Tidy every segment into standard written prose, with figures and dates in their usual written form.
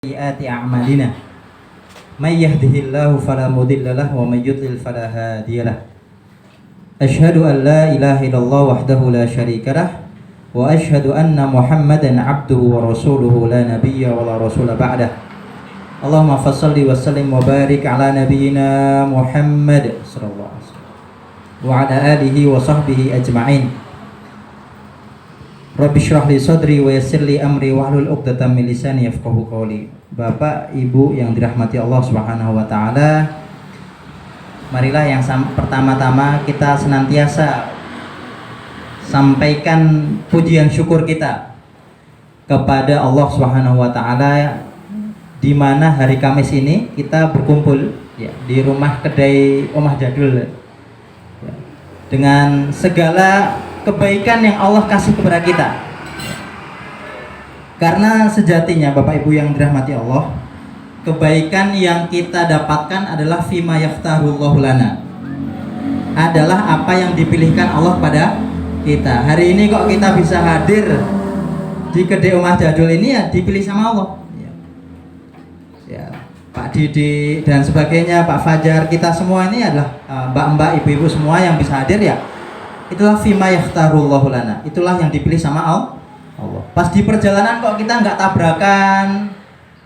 سيئات أعمالنا من يهده الله فلا مضل له ومن يضلل فلا هادي له أشهد أن لا إله إلا الله وحده لا شريك له وأشهد أن محمدا عبده ورسوله لا نبي ولا رسول بعده اللهم صل وسلم وبارك على نبينا محمد صلى الله عليه وسلم وعلى آله وصحبه أجمعين Rabbi syrah li sadri wa yassir li amri wahlul 'uqdatam min lisani yafqahu qawli. Bapak, Ibu yang dirahmati Allah Subhanahu wa taala, marilah yang pertama-tama kita senantiasa sampaikan pujian syukur kita kepada Allah Subhanahu wa taala di mana hari Kamis ini kita berkumpul ya di rumah kedai Omah Jadul ya, dengan segala kebaikan yang Allah kasih kepada kita. Karena sejatinya Bapak Ibu yang dirahmati Allah, kebaikan yang kita dapatkan adalah fima yaftarullahu lana, adalah apa yang dipilihkan Allah pada kita. Hari ini kok kita bisa hadir di kedai Omah Jadul ini ya dipilih sama Allah ya, Pak Didi dan sebagainya, Pak Fajar, kita semua ini adalah mbak-mbak, ibu-ibu semua yang bisa hadir ya, itulah fima yaftarullahu lana, itulah yang dipilih sama Allah. Pas di perjalanan kok kita nggak tabrakan,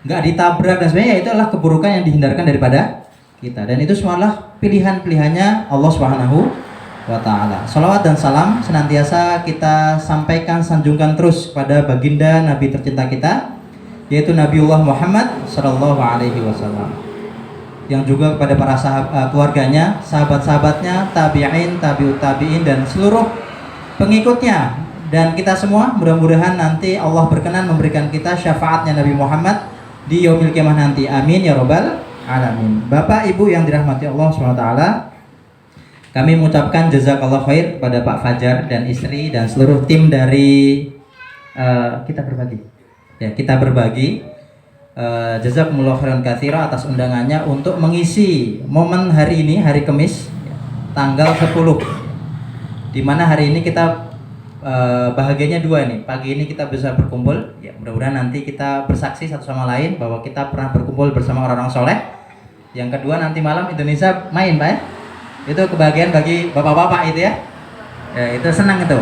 nggak ditabrak dan sebagainya, itu adalah keburukan yang dihindarkan daripada kita, dan itu semualah pilihan-pilihannya Allah Subhanahu wa taala. Shalawat dan salam senantiasa kita sampaikan, sanjungkan terus kepada baginda Nabi tercinta kita, yaitu Nabiullah Muhammad sallallahu alaihi wasallam, yang juga kepada para keluarganya, sahabat-sahabatnya, tabi'in, tabi'ut tabi'in, dan seluruh pengikutnya, dan kita semua. Mudah-mudahan nanti Allah berkenan memberikan kita syafaatnya Nabi Muhammad di yaumil qiyamah nanti. Amin ya rabbal alamin. Bapak Ibu yang dirahmati Allah SWT, kami mengucapkan jazakallah khair kepada Pak Fajar dan istri dan seluruh tim dari kita berbagi. Jazakumullah khairan katsira atas undangannya untuk mengisi momen hari ini, hari Kamis tanggal 10, di mana hari ini kita bahagianya dua nih. Pagi ini kita bisa berkumpul ya, mudah-mudahan nanti kita bersaksi satu sama lain bahwa kita pernah berkumpul bersama orang-orang soleh. Yang kedua, nanti malam Indonesia main Pak ya, itu kebahagiaan bagi bapak-bapak itu ya, itu senang itu.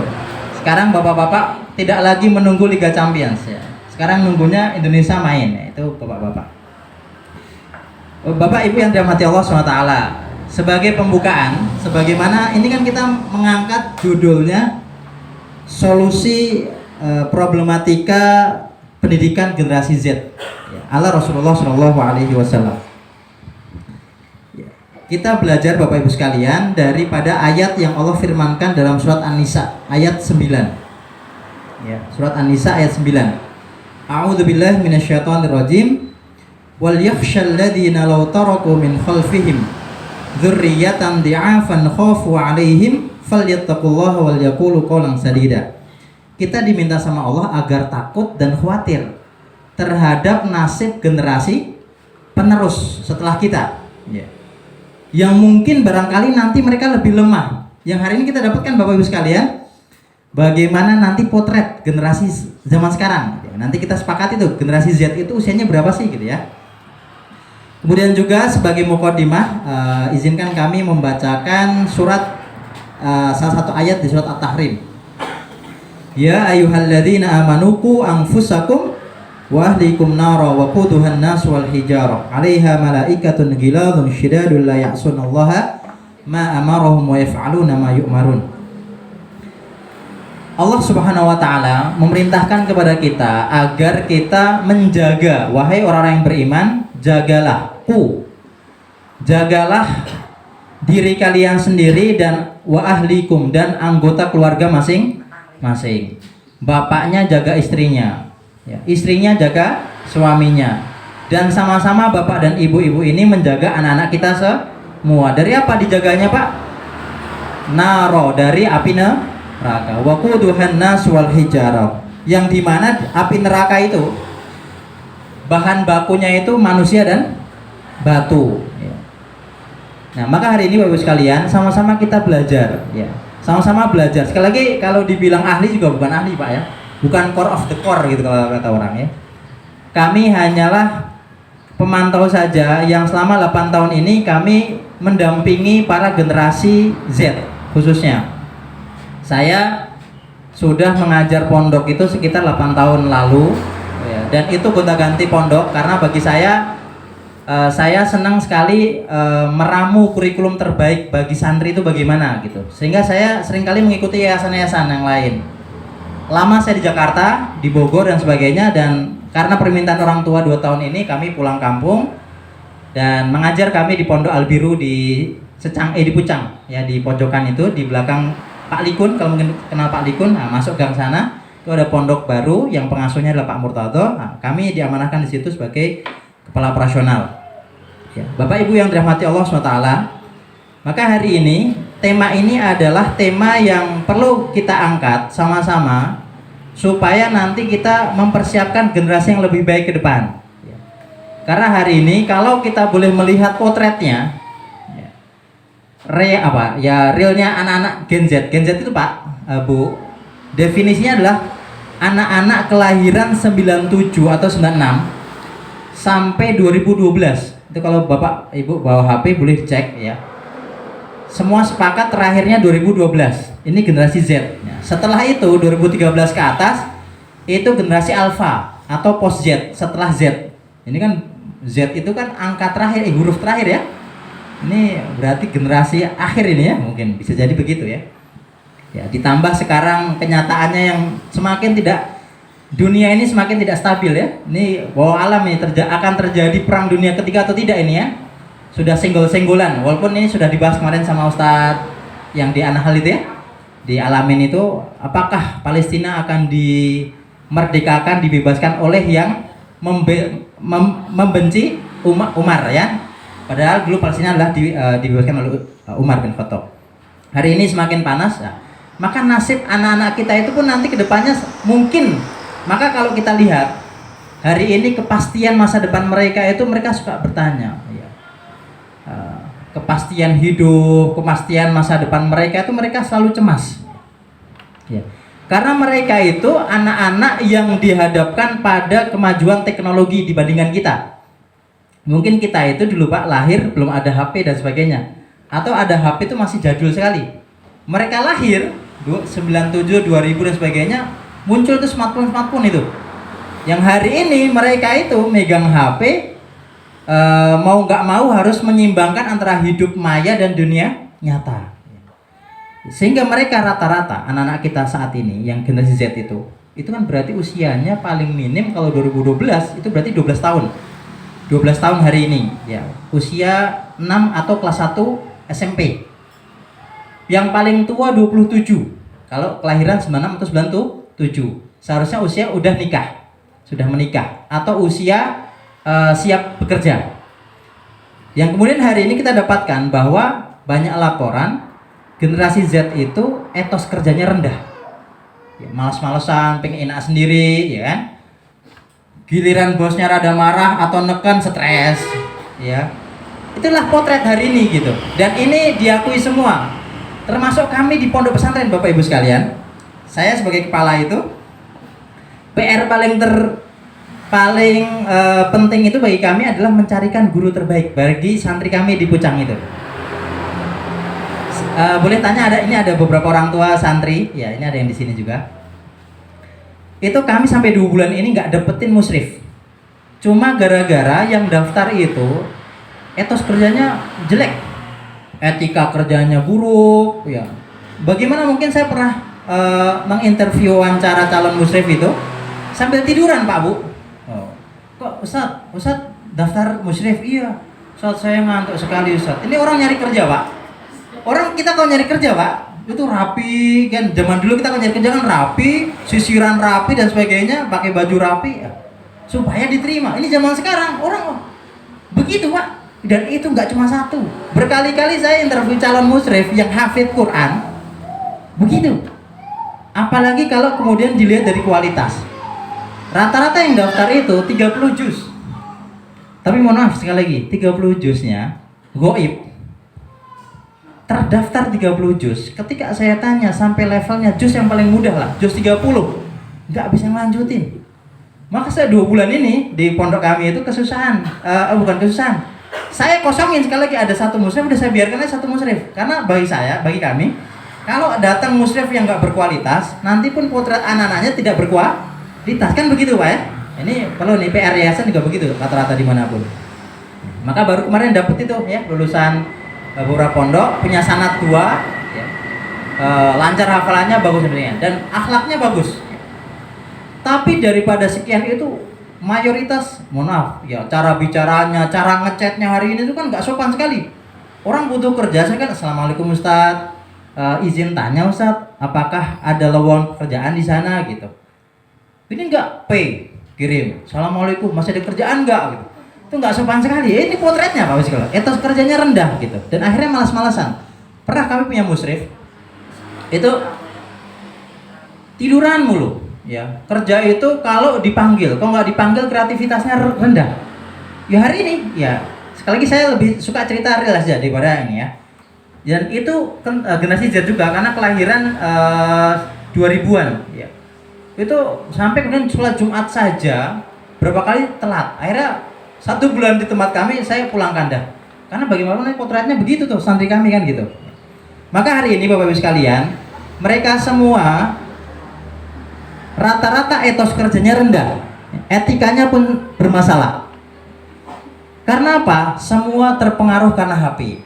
Sekarang bapak-bapak tidak lagi menunggu Liga Champions ya, sekarang nunggunya Indonesia main ya, itu bapak-bapak. Bapak Ibu yang dirahmati Allah SWT, sebagai pembukaan, sebagaimana ini kan kita mengangkat judulnya solusi problematika pendidikan generasi Z ya, ala Rasulullah Shallallahu Alaihi Wasallam. Kita belajar Bapak Ibu sekalian daripada ayat yang Allah firmankan dalam surat An-Nisa ayat 9 ya, surat An-Nisa ayat 9. A'udzubillahi minasyaitonirrajim. Wal yakhshal ladzina law taraku min khalfihim dzurriyyatan di'afan khafu 'alaihim falyattaqullaha wal yaqulu qawlan sadida. Kita diminta sama Allah agar takut dan khawatir terhadap nasib generasi penerus setelah kita ya, yang mungkin barangkali nanti mereka lebih lemah. Yang hari ini kita dapatkan Bapak Ibu sekalian, bagaimana nanti potret generasi zaman sekarang. Nanti kita sepakati tuh generasi Z itu usianya berapa sih gitu ya. Kemudian juga sebagai mukadimah, izinkan kami membacakan surat salah satu ayat di surat At-Tahrim. Ya ayyuhalladzina amanu qu anfusakum wa ahlikum nara wa quduhan nas wal hijarah 'alaiha malaikatun ghiladun syidadun la ya'sunallaha ma amarahum wa yaf'aluna ma yu'marun. Allah Subhanahu wa taala memerintahkan kepada kita agar kita menjaga, wahai orang-orang yang beriman, jagalah diri kalian sendiri dan wa ahlikum, dan anggota keluarga masing-masing. Bapaknya jaga istrinya ya, istrinya jaga suaminya, dan sama-sama bapak dan ibu-ibu ini menjaga anak-anak kita semua. Dari apa dijaganya Pak? Naro, dari api neraka. Waquduhan nas wal hijarah, yang dimana api neraka itu bahan bakunya itu manusia dan batu ya. Nah maka hari ini Bapak Ibu sekalian, sama-sama kita belajar ya, sama-sama belajar. Sekali lagi, kalau dibilang ahli juga bukan ahli Pak ya, bukan core of the core gitu kalau kata orang ya. Kami hanyalah pemantau saja yang selama 8 tahun ini kami mendampingi para generasi Z khususnya. Saya sudah mengajar pondok itu sekitar 8 tahun lalu ya, dan itu gonta-ganti pondok karena bagi saya senang sekali meramu kurikulum terbaik bagi santri itu bagaimana gitu. Sehingga saya seringkali mengikuti yayasan-yayasan yang lain. Lama saya di Jakarta, di Bogor dan sebagainya, dan karena permintaan orang tua 2 tahun ini kami pulang kampung dan mengajar kami di Pondok Al-Biru di di Pucang ya, di pojokan itu di belakang Pak Likun. Kalau mungkin kenal Pak Likun, nah, masuk gang sana itu ada pondok baru yang pengasuhnya adalah Pak Murtado. Nah, kami diamanahkan di situ sebagai kepala operasional. Ya, Bapak Ibu yang dirahmati Allah SWT, maka hari ini tema ini adalah tema yang perlu kita angkat sama-sama supaya nanti kita mempersiapkan generasi yang lebih baik ke depan. Karena hari ini kalau kita boleh melihat potretnya, realnya anak-anak Gen Z. Gen Z itu Pak, Bu, definisinya adalah anak-anak kelahiran 97 atau 96 sampai 2012. Itu kalau Bapak Ibu bawa HP boleh cek ya. Semua sepakat terakhirnya 2012. Ini generasi Z. Setelah itu 2013 ke atas itu generasi Alpha atau post Z setelah Z. Ini kan Z itu kan angka terakhir, huruf terakhir ya. Ini berarti generasi akhir ini ya, mungkin bisa jadi begitu ya. Ya, ditambah sekarang kenyataannya yang semakin tidak, dunia ini semakin tidak stabil ya. Ini bahwa alam ini akan terjadi perang dunia ketiga atau tidak ini ya. Sudah senggol-senggolan, walaupun ini sudah dibahas kemarin sama Ustadz yang di Anahal itu ya, di Alamin itu, apakah Palestina akan dimerdekakan, dibebaskan oleh yang membenci Umar ya, padahal dulu Palestina adalah dibebaskan oleh Umar bin Khattab. Hari ini semakin panas ya, maka nasib anak-anak kita itu pun nanti kedepannya mungkin, maka kalau kita lihat hari ini kepastian masa depan mereka itu, mereka suka bertanya ya, kepastian hidup, kepastian masa depan mereka itu mereka selalu cemas ya. Karena mereka itu anak-anak yang dihadapkan pada kemajuan teknologi dibandingkan kita. Mungkin kita itu dulu Pak lahir belum ada HP dan sebagainya, atau ada HP itu masih jadul sekali. Mereka lahir 97, 2000 dan sebagainya, muncul tuh smartphone itu. Yang hari ini mereka itu megang HP, mau nggak mau harus menyimbangkan antara hidup maya dan dunia nyata. Sehingga mereka rata-rata anak-anak kita saat ini yang generasi Z itu kan berarti usianya paling minim kalau 2012 itu berarti 12 tahun. 12 tahun hari ini ya, usia 6 atau kelas 1 SMP. Yang paling tua 27. Kalau kelahiran 96 atau 97, seharusnya usia udah nikah, sudah menikah, atau usia siap bekerja. Yang kemudian hari ini kita dapatkan bahwa banyak laporan generasi Z itu etos kerjanya rendah ya, malas-malesan, pengen enak sendiri ya kan, giliran bosnya rada marah atau neken stres ya. Itulah potret hari ini gitu, dan ini diakui semua, termasuk kami di pondok pesantren. Bapak Ibu sekalian, saya sebagai kepala itu PR paling penting itu bagi kami adalah mencarikan guru terbaik bagi santri kami di Pucang itu. Boleh tanya, ini ada beberapa orang tua santri, ya ini ada yang di sini juga. Itu kami sampai 2 bulan ini nggak dapetin musrif. Cuma gara-gara yang daftar itu etos kerjanya jelek, etika kerjanya buruk, ya. Bagaimana mungkin saya pernah menginterview wawancara calon musrif itu sambil tiduran Pak Bu. Kok Ustadz daftar musyrif? Iya Ustadz, saya ngantuk sekali Ustadz. Ini orang nyari kerja Pak. Orang kita kalau nyari kerja Pak itu rapi kan, zaman dulu kita kalau nyari kerja kan rapi, sisiran rapi dan sebagainya, pakai baju rapi ya, supaya diterima. Ini zaman sekarang orang begitu Pak. Dan itu nggak cuma satu, berkali-kali saya interview calon musyrif yang hafid Quran begitu. Apalagi kalau kemudian dilihat dari kualitas. Rata-rata yang daftar itu 30 juz. Tapi mohon maaf sekali lagi, 30 juznya goib. Terdaftar 30 juz. Ketika saya tanya sampai levelnya juz yang paling mudah lah, juz 30, nggak bisa ngelanjutin. Maka saya 2 bulan ini di pondok kami itu kesusahan, bukan kesusahan. Saya kosongin sekali lagi ada satu musyrif, udah saya biarkan aja satu musyrif. Karena bagi kami, kalau datang musyrif yang nggak berkualitas, nanti pun potret anak-anaknya tidak berkualitas, kan begitu Pak ya? Ini perlu nih PR yayasan juga begitu rata-rata dimanapun. Maka baru kemarin dapet itu ya lulusan beberapa pondok, punya sanad 2, ya. Lancar hafalannya bagus sebenarnya dan akhlaknya bagus. Tapi daripada sekian itu mayoritas, mohon maaf, ya cara bicaranya, cara ngechatnya hari ini itu kan nggak sopan sekali. Orang butuh kerja, saya kan assalamualaikum Ustadz, izin tanya Ustadz, apakah ada lowongan pekerjaan di sana gitu. Ini nggak pay, kirim, assalamualaikum, masih ada kerjaan nggak gitu. Itu nggak sopan sekali. Ini potretnya Pak Wiskala, etos kerjanya rendah gitu. Dan akhirnya malas-malasan. Pernah kami punya musyrif, itu tiduran mulu. Ya, kerja itu kalau dipanggil, kalau nggak dipanggil kreativitasnya rendah. Ya hari ini, ya sekali lagi saya lebih suka cerita real aja daripada ini ya. Dan itu kan generasi Z juga karena kelahiran 2000-an ya. Itu sampai kemudian sholat Jumat saja berapa kali telat. Akhirnya 1 bulan di tempat kami saya pulang kandang. Karena bagaimana potretnya begitu tuh santri kami kan gitu. Maka hari ini Bapak Ibu sekalian, mereka semua rata-rata etos kerjanya rendah, etikanya pun bermasalah. Karena apa? Semua terpengaruh karena HP.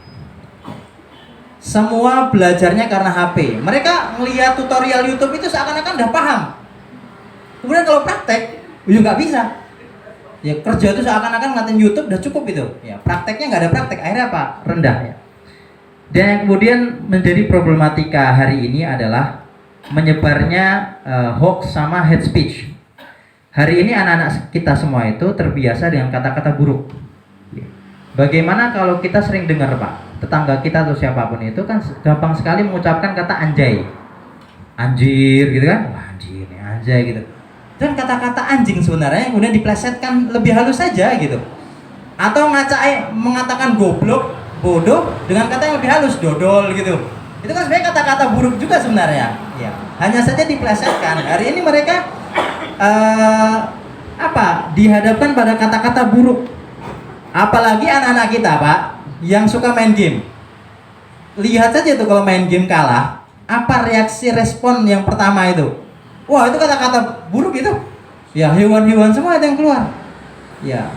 Semua belajarnya karena HP. Mereka melihat tutorial YouTube itu seakan-akan udah paham. Kemudian kalau praktek, ya nggak bisa. Ya kerja itu seakan-akan ngatain YouTube udah cukup itu. Ya prakteknya nggak ada praktek. Akhirnya apa? Rendah ya. Dan yang kemudian menjadi problematika hari ini adalah menyebarnya hoax sama hate speech. Hari ini anak-anak kita semua itu terbiasa dengan kata-kata buruk. Bagaimana kalau kita sering dengar Pak, tetangga kita atau siapapun itu kan gampang sekali mengucapkan kata anjay, anjir gitu kan, wah anjir, anjay gitu. Dan kata-kata anjing sebenarnya kemudian diplesetkan lebih halus saja gitu. Atau mengatakan goblok, bodoh dengan kata yang lebih halus, dodol gitu. Itu kan sebenarnya kata-kata buruk juga sebenarnya. Ya, hanya saja diplesetkan. Hari ini mereka dihadapkan pada kata-kata buruk. Apalagi anak-anak kita Pak yang suka main game. Lihat saja tuh kalau main game kalah, apa reaksi respon yang pertama itu? Wah, itu kata-kata buruk itu. Ya, hewan-hewan semua itu yang keluar. Ya.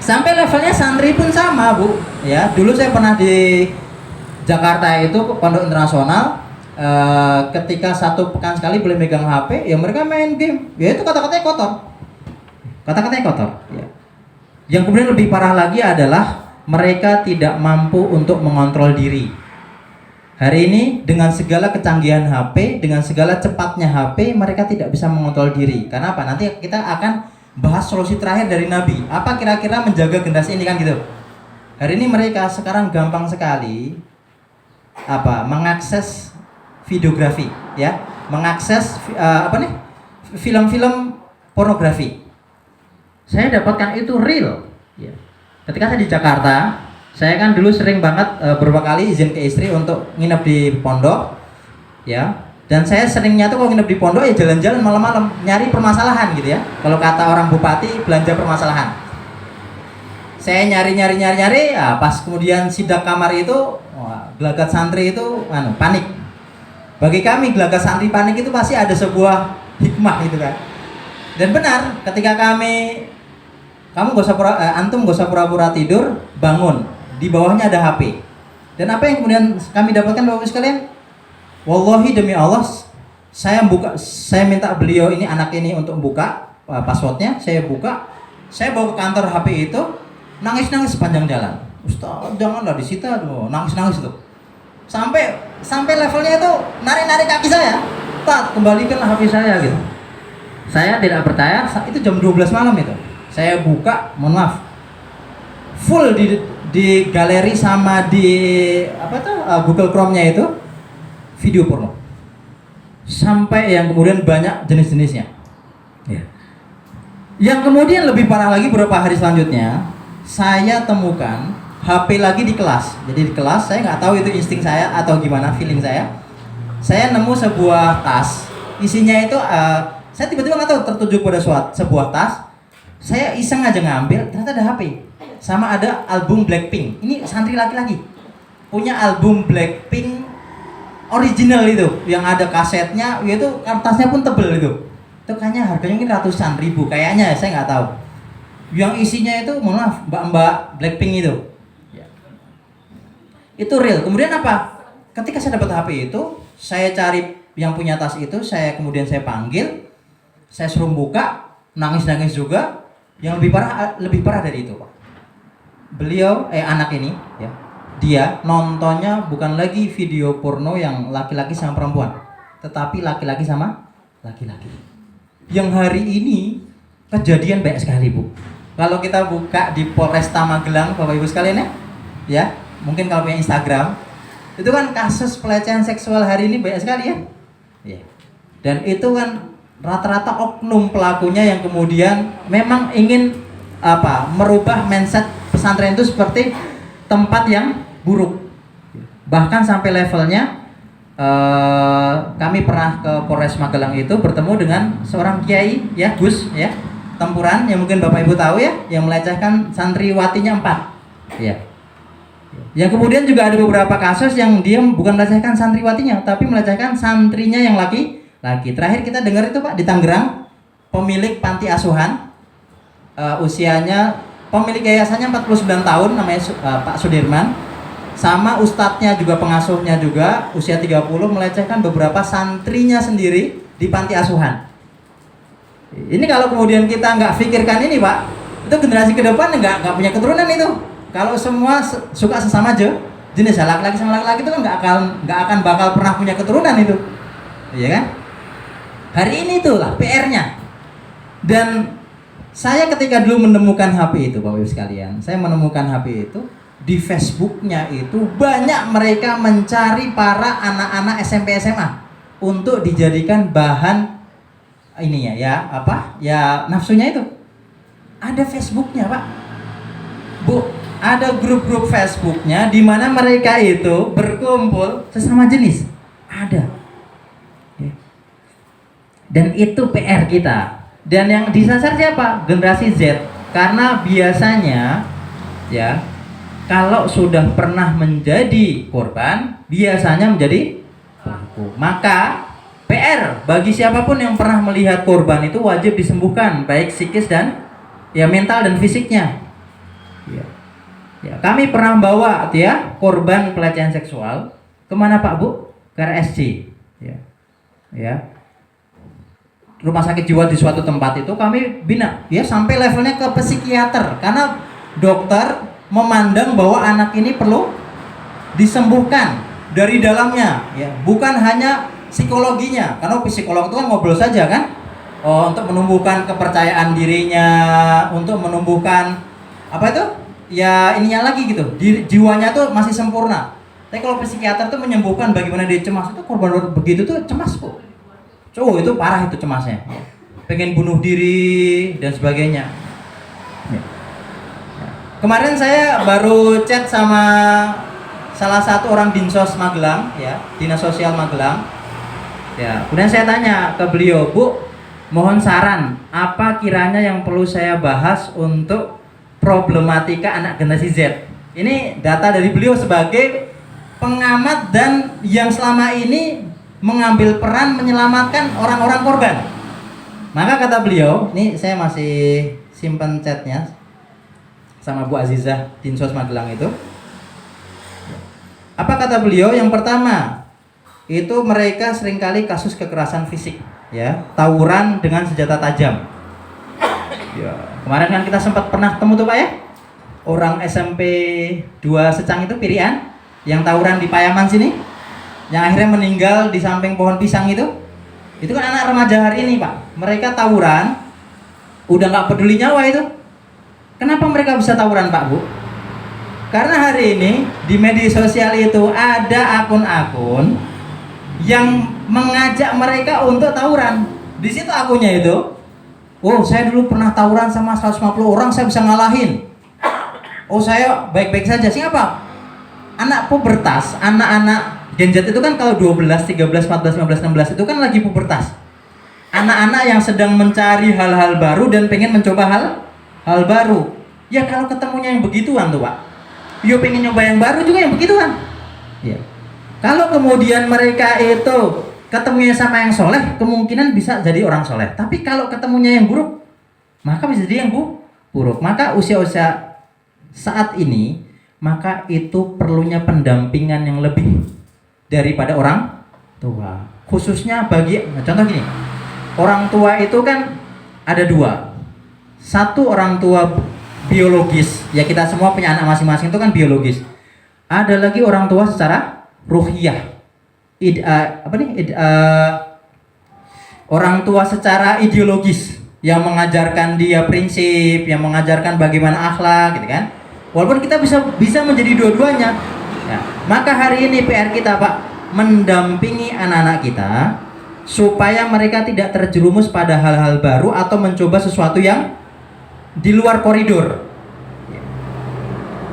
Sampai levelnya santri pun sama, Bu. Ya, dulu saya pernah di Jakarta itu pondok internasional, ketika 1 pekan sekali boleh megang HP, ya mereka main game. Ya itu kata-katanya kotor. Kata-katanya kotor. Ya. Yang kemudian lebih parah lagi adalah mereka tidak mampu untuk mengontrol diri. Hari ini dengan segala kecanggihan HP, dengan segala cepatnya HP, mereka tidak bisa mengontrol diri. Karena apa? Nanti kita akan bahas solusi terakhir dari Nabi. Apa kira-kira menjaga generasi ini kan gitu. Hari ini mereka sekarang gampang sekali mengakses videografi ya, mengakses film-film pornografi. Saya dapatkan itu real ya. Ketika saya di Jakarta, saya kan dulu sering banget beberapa kali izin ke istri untuk nginep di pondok ya. Dan saya seringnya tuh kalau nginep di pondok ya jalan-jalan malam-malam nyari permasalahan gitu ya. Kalau kata orang bupati, belanja permasalahan. Saya nyari ya, pas kemudian sidak kamar itu, gelagat santri itu panik. Bagi kami gelagat santri panik itu pasti ada sebuah hikmah gitu kan. Dan benar, ketika antum gak usah pura-pura tidur, bangun. Di bawahnya ada HP. Dan apa yang kemudian kami dapatkan Bapak Ibu sekalian? Wallahi demi Allah, saya minta beliau ini, anak ini untuk buka passwordnya, saya buka, saya bawa ke kantor HP itu, nangis-nangis sepanjang jalan. Ustaz, janganlah disita tuh, nangis-nangis tuh. Sampai levelnya itu narik-narik kaki saya. Tat, kembalikanlah HP saya gitu. Saya tidak percaya, itu jam 12 malam itu. Saya buka, mohon maaf. Full di galeri sama di Google Chrome-nya itu video porno. Sampai yang kemudian banyak jenis-jenisnya. Ya. Yang kemudian lebih parah lagi beberapa hari selanjutnya, saya temukan HP lagi di kelas. Jadi di kelas, saya nggak tahu itu insting saya atau gimana feeling saya. Saya nemu sebuah tas, isinya itu Saya tiba-tiba nggak tahu tertuju pada sebuah tas. Saya iseng aja ngambil, ternyata ada HP. Sama ada album Blackpink. Ini santri laki-laki. Punya album Blackpink original itu, yang ada kasetnya, itu kertasnya pun tebel itu. Itu kayaknya harganya mungkin ratusan ribu, kayaknya saya nggak tahu. Yang isinya itu, mohon maaf, mbak-mbak Blackpink itu. Ya. Itu real. Kemudian apa? Ketika saya dapat HP itu, saya cari yang punya tas itu, kemudian saya panggil, saya suruh buka, nangis-nangis juga. Yang lebih parah dari itu, Pak. Beliau, anak ini, ya, dia nontonnya bukan lagi video porno yang laki-laki sama perempuan, tetapi laki-laki sama laki-laki. Yang hari ini kejadian banyak sekali, Bu. Kalau kita buka di Polresta Magelang, Bapak Ibu sekalian ya, mungkin kalau punya Instagram, itu kan kasus pelecehan seksual hari ini banyak sekali ya. Ya. Dan itu kan rata-rata oknum pelakunya yang kemudian memang ingin merubah mindset pesantren itu seperti tempat yang buruk. Bahkan sampai levelnya kami pernah ke Polres Magelang itu bertemu dengan seorang kiai ya, Gus ya, Tempuran, yang mungkin Bapak Ibu tahu ya, yang melecehkan santriwatinya 4. Ya. Yang kemudian juga ada beberapa kasus yang dia bukan melecehkan santriwatinya, tapi melecehkan santrinya yang laki. Terakhir kita dengar itu, Pak, di Tangerang, pemilik panti asuhan, usianya, pemilik yayasannya 49 tahun, namanya Pak Sudirman, sama ustadznya juga, pengasuhnya juga, usia 30, melecehkan beberapa santrinya sendiri di panti asuhan. Ini kalau kemudian kita nggak pikirkan ini, Pak, itu generasi ke depan nggak punya keturunan itu. Kalau semua suka sesama jenis, laki-laki sama laki-laki itu kan nggak akan bakal pernah punya keturunan itu, iya kan? Hari ini itulah PR-nya. Dan saya ketika dulu menemukan HP itu, Bapak Ibu sekalian, saya menemukan HP itu di Facebooknya itu banyak mereka mencari para anak-anak SMP SMA untuk dijadikan bahan ininya ya nafsunya itu. Ada Facebooknya, Pak, Bu, ada grup-grup Facebooknya di mana mereka itu berkumpul sesama jenis, ada. Dan itu PR kita. Dan yang disasar siapa? Generasi Z. Karena biasanya ya, kalau sudah pernah menjadi korban, biasanya menjadi pelaku. Maka PR bagi siapapun yang pernah melihat korban itu wajib disembuhkan, baik psikis dan ya mental dan fisiknya. Ya. Ya, kami pernah bawa ya korban pelecehan seksual kemana, Pak, Bu? Ke RSC. Ya. Ya. Rumah sakit jiwa di suatu tempat itu kami bina ya, sampai levelnya ke psikiater, karena dokter memandang bahwa anak ini perlu disembuhkan dari dalamnya ya, bukan hanya psikologinya, karena psikolog itu kan ngobrol saja kan, untuk menumbuhkan kepercayaan dirinya, untuk menumbuhkan apa itu ya ininya lagi gitu, jiwanya tuh masih sempurna. Tapi kalau psikiater tuh menyembuhkan bagaimana dia cemas, itu korban begitu tuh cemas, Bu. Itu parah itu cemasnya, pengen bunuh diri dan sebagainya. Kemarin saya baru chat sama salah satu orang Dinsos Magelang ya, Dinas Sosial Magelang ya. Kemudian saya tanya ke beliau, Bu, mohon saran apa kiranya yang perlu saya bahas untuk problematika anak generasi Z. Ini data dari beliau sebagai pengamat dan yang selama ini mengambil peran menyelamatkan orang-orang korban. Maka kata beliau, ini saya masih simpan chatnya sama Bu Azizah Dinsos Magelang itu. Apa kata beliau? Yang pertama, itu mereka seringkali kasus kekerasan fisik, ya, tawuran dengan senjata tajam. Ya, kemarin kan kita sempat pernah temu tuh, Pak ya, orang SMP 2 Secang itu, Pirian, yang tawuran di Payaman sini, yang akhirnya meninggal di samping pohon pisang itu kan anak remaja hari ini, Pak. Mereka tawuran, udah nggak peduli nyawa itu. Kenapa mereka bisa tawuran, Pak, Bu? Karena hari ini di media sosial itu ada akun-akun yang mengajak mereka untuk tawuran. Di situ akunnya itu, oh saya dulu pernah tawuran sama 150 orang, saya bisa ngalahin. Oh saya baik-baik saja. Siapa? Anak pubertas, anak-anak Gen Z itu kan kalau 12, 13, 14, 15, 16 itu kan lagi pubertas. Anak-anak yang sedang mencari hal-hal baru dan pengen mencoba hal baru. Ya kalau ketemunya yang begituan tuh Pak, yo pengen nyoba yang baru juga yang begituan. Ya. Kalau kemudian mereka itu ketemunya sama yang soleh, kemungkinan bisa jadi orang soleh. Tapi kalau ketemunya yang buruk, maka bisa jadi yang buruk. Maka usia-usia saat ini, maka itu perlunya pendampingan yang lebih daripada orang tua. Khususnya bagi, contoh gini, orang tua itu kan ada dua. Satu orang tua biologis, ya kita semua punya anak masing-masing itu kan biologis. Ada lagi orang tua secara ruhiyah. Orang tua secara ideologis yang mengajarkan dia prinsip, yang mengajarkan bagaimana akhlak, gitu kan. Walaupun kita bisa menjadi dua-duanya. Ya, maka hari ini PR kita Pak, mendampingi anak-anak kita supaya mereka tidak terjerumus pada hal-hal baru atau mencoba sesuatu yang di luar koridor.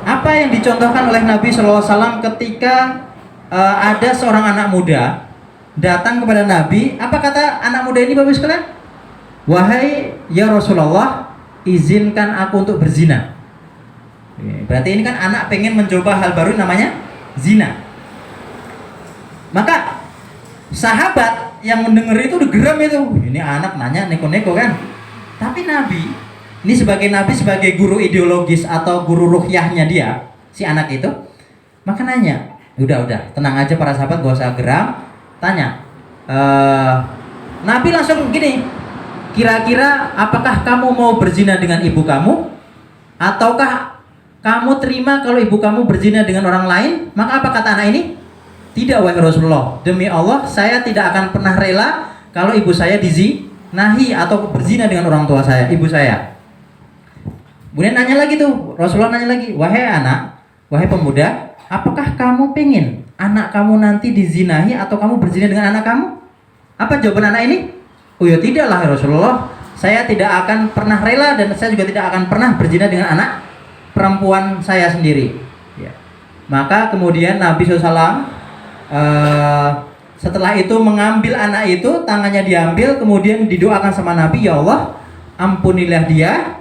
Apa yang dicontohkan oleh Nabi SAW ketika ada seorang anak muda datang kepada Nabi, apa kata anak muda ini Bapak sekalian? Wahai ya Rasulullah, izinkan aku untuk berzina. Berarti ini kan anak pengen mencoba hal baru namanya zina. Maka sahabat yang mendengar itu udah geram itu. Ini anak nanya neko-neko kan. Tapi Nabi, ini sebagai Nabi, sebagai guru ideologis atau guru ruhyahnya dia, si anak itu, maka nanya, udah, tenang aja para sahabat, gak usah geram. Tanya, Nabi langsung gini, kira-kira apakah kamu mau berzina dengan ibu kamu? Ataukah kamu terima kalau ibu kamu berzina dengan orang lain? Maka apa kata anak ini? Tidak wahai Rasulullah, demi Allah saya tidak akan pernah rela kalau ibu saya dizinahi atau berzina dengan orang tua saya, ibu saya. Kemudian nanya lagi tuh, Rasulullah nanya lagi, wahai anak, wahai pemuda, apakah kamu pengen anak kamu nanti dizinahi atau kamu berzina dengan anak kamu? Apa jawaban anak ini? Oh ya tidaklah Rasulullah, saya tidak akan pernah rela dan saya juga tidak akan pernah berzina dengan anak perempuan saya sendiri. Ya. Maka kemudian Nabi SAW setelah itu mengambil anak itu, tangannya diambil, kemudian didoakan sama Nabi, ya Allah ampunilah dia,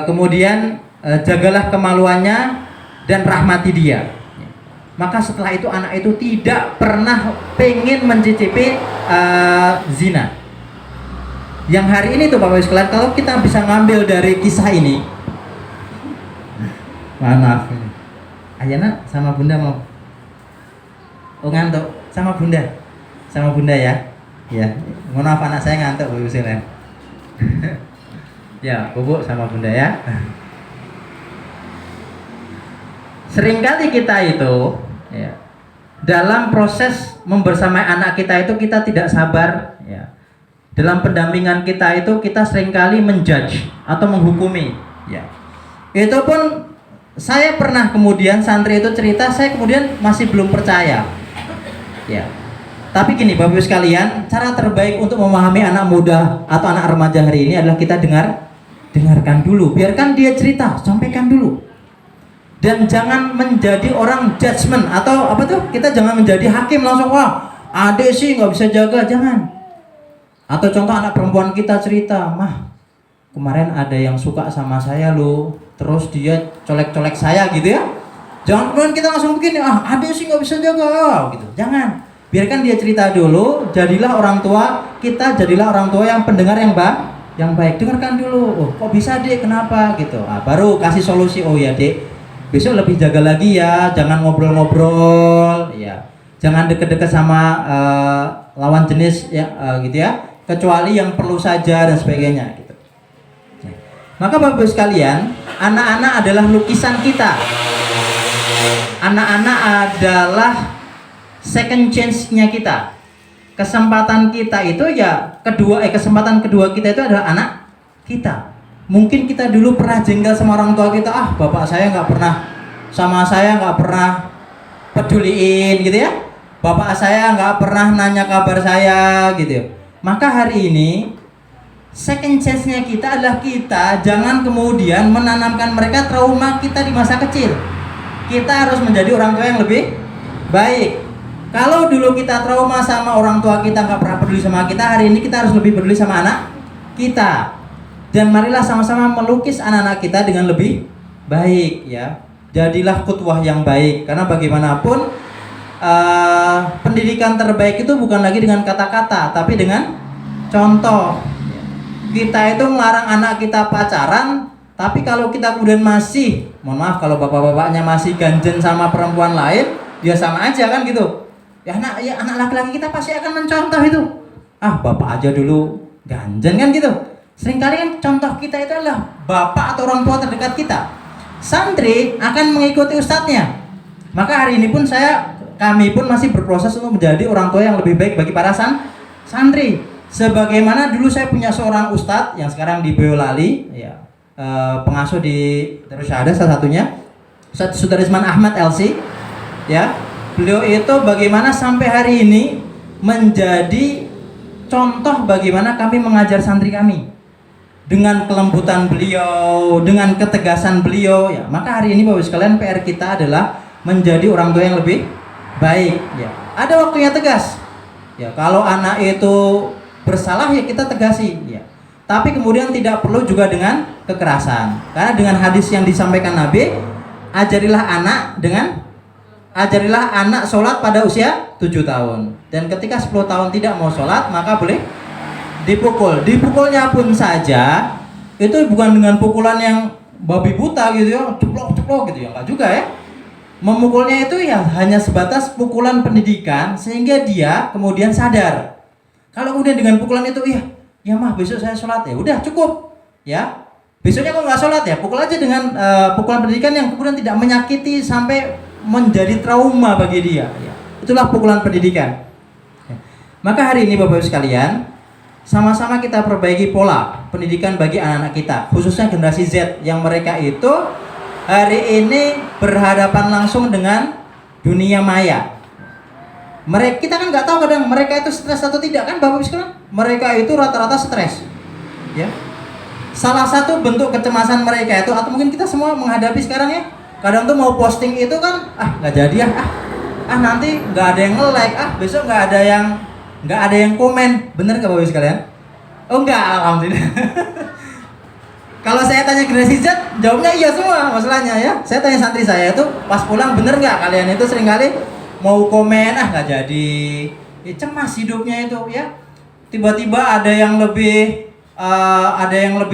kemudian jagalah kemaluannya dan rahmati dia. Maka setelah itu anak itu tidak pernah pengen mencicipi zina. Yang hari ini tuh Bapak Ibu sekalian, kalau kita bisa ngambil dari kisah ini, maaf, Ayana sama Bunda mau ngantuk sama bunda ya. Ya, mohon maaf anak saya ngantuk Bu Yusila. Ya, bubuk sama bunda ya. Seringkali kita itu ya, dalam proses membersamai anak kita itu kita tidak sabar ya. Dalam pendampingan kita itu kita seringkali menjudge atau menghukumi ya. Itu pun saya pernah kemudian santri itu cerita, saya kemudian masih belum percaya. Ya. Tapi gini Bapak Ibu sekalian, cara terbaik untuk memahami anak muda atau anak remaja hari ini adalah kita dengarkan dulu, biarkan dia cerita, sampaikan dulu. Dan jangan menjadi orang judgement atau apa tuh? Kita jangan menjadi hakim langsung, wah, adek sih nggak bisa jaga, jangan. Atau contoh anak perempuan kita cerita, mah, kemarin ada yang suka sama saya loh, terus dia colek-colek saya gitu ya. Jangan kemudian kita langsung begini, adek sih nggak bisa jaga, gitu. Jangan, biarkan dia cerita dulu. Jadilah orang tua kita, jadilah orang tua yang pendengar yang baik. Dengarkan dulu, oh kok bisa dek, kenapa gitu. Baru kasih solusi, oh ya dek, besok lebih jaga lagi ya, jangan ngobrol-ngobrol, ya, jangan deket-deket sama lawan jenis ya, gitu ya, kecuali yang perlu saja dan sebagainya, gitu. Maka Bapak sekalian, anak-anak adalah lukisan kita. Anak-anak adalah second chance-nya kita. Kesempatan kita itu ya kesempatan kedua kita itu adalah anak kita. Mungkin kita dulu pernah jengkel sama orang tua kita, bapak saya nggak pernah sama saya, nggak pernah peduliin gitu ya. Bapak saya nggak pernah nanya kabar saya gitu. Maka hari ini second chance-nya kita adalah kita jangan kemudian menanamkan mereka trauma kita di masa kecil. Kita harus menjadi orang tua yang lebih baik. Kalau dulu kita trauma sama orang tua kita, nggak pernah peduli sama kita, hari ini kita harus lebih peduli sama anak kita. Dan marilah sama-sama melukis anak-anak kita dengan lebih baik ya. Jadilah qudwah yang baik, karena bagaimanapun pendidikan terbaik itu bukan lagi dengan kata-kata, tapi dengan contoh. Kita itu melarang anak kita pacaran, tapi kalau kita kemudian masih, mohon maaf kalau bapak-bapaknya masih ganjen sama perempuan lain, ya sama aja kan gitu. Ya anak laki-laki kita pasti akan mencontoh itu. Ah, bapak aja dulu ganjen kan gitu. Seringkali kan contoh kita itu adalah bapak atau orang tua terdekat kita. Santri akan mengikuti ustadznya. Maka hari ini pun kami pun masih berproses untuk menjadi orang tua yang lebih baik bagi para santri. Sebagaimana dulu saya punya seorang ustadz yang sekarang di Boyolali, ya, pengasuh di Darus Syahadah salah satunya, Ustadz Sudarisman Ahmad LC, ya. Beliau itu bagaimana sampai hari ini menjadi contoh bagaimana kami mengajar santri kami. Dengan kelembutan beliau, dengan ketegasan beliau, ya. Maka hari ini Bapak Ibu sekalian, PR kita adalah menjadi orang tua yang lebih baik, ya. Ada waktunya tegas. Ya, kalau anak itu bersalah ya kita tegasi, ya. Tapi kemudian tidak perlu juga dengan kekerasan. Karena dengan hadis yang disampaikan Nabi, ajarilah anak sholat pada usia 7 tahun. Dan ketika 10 tahun tidak mau sholat, maka boleh dipukul. Dipukulnya pun saja itu bukan dengan pukulan yang babi buta gitu ya, ceplok gitu ya, enggak juga ya. Memukulnya itu ya hanya sebatas pukulan pendidikan sehingga dia kemudian sadar. Kalau kemudian dengan pukulan itu, ya mah besok saya sholat, ya udah cukup ya. Besoknya kok nggak sholat, ya pukul aja dengan pukulan pendidikan yang kemudian tidak menyakiti sampai menjadi trauma bagi dia, ya. Itulah pukulan pendidikan, ya. Maka hari ini Bapak Ibu sekalian, sama-sama kita perbaiki pola pendidikan bagi anak-anak kita, khususnya generasi Z yang mereka itu hari ini berhadapan langsung dengan dunia maya. Kita kan nggak tahu kadang mereka itu stres atau tidak kan Bapak Ibu sekalian. Mereka itu rata-rata stres, ya. Salah satu bentuk kecemasan mereka itu, atau mungkin kita semua menghadapi sekarang ya, kadang tuh mau posting itu kan, nggak jadi ya, nanti nggak ada yang nge-like, besok nggak ada yang komen, bener nggak Bapak Ibu sekalian? Oh enggak, alhamdulillah. Kalau saya tanya generasi Z, jawabnya iya semua masalahnya ya. Saya tanya santri saya itu pas pulang, bener nggak kalian itu seringkali mau komen, nggak jadi, ya, cemas hidupnya itu ya. Tiba-tiba ada yang lebih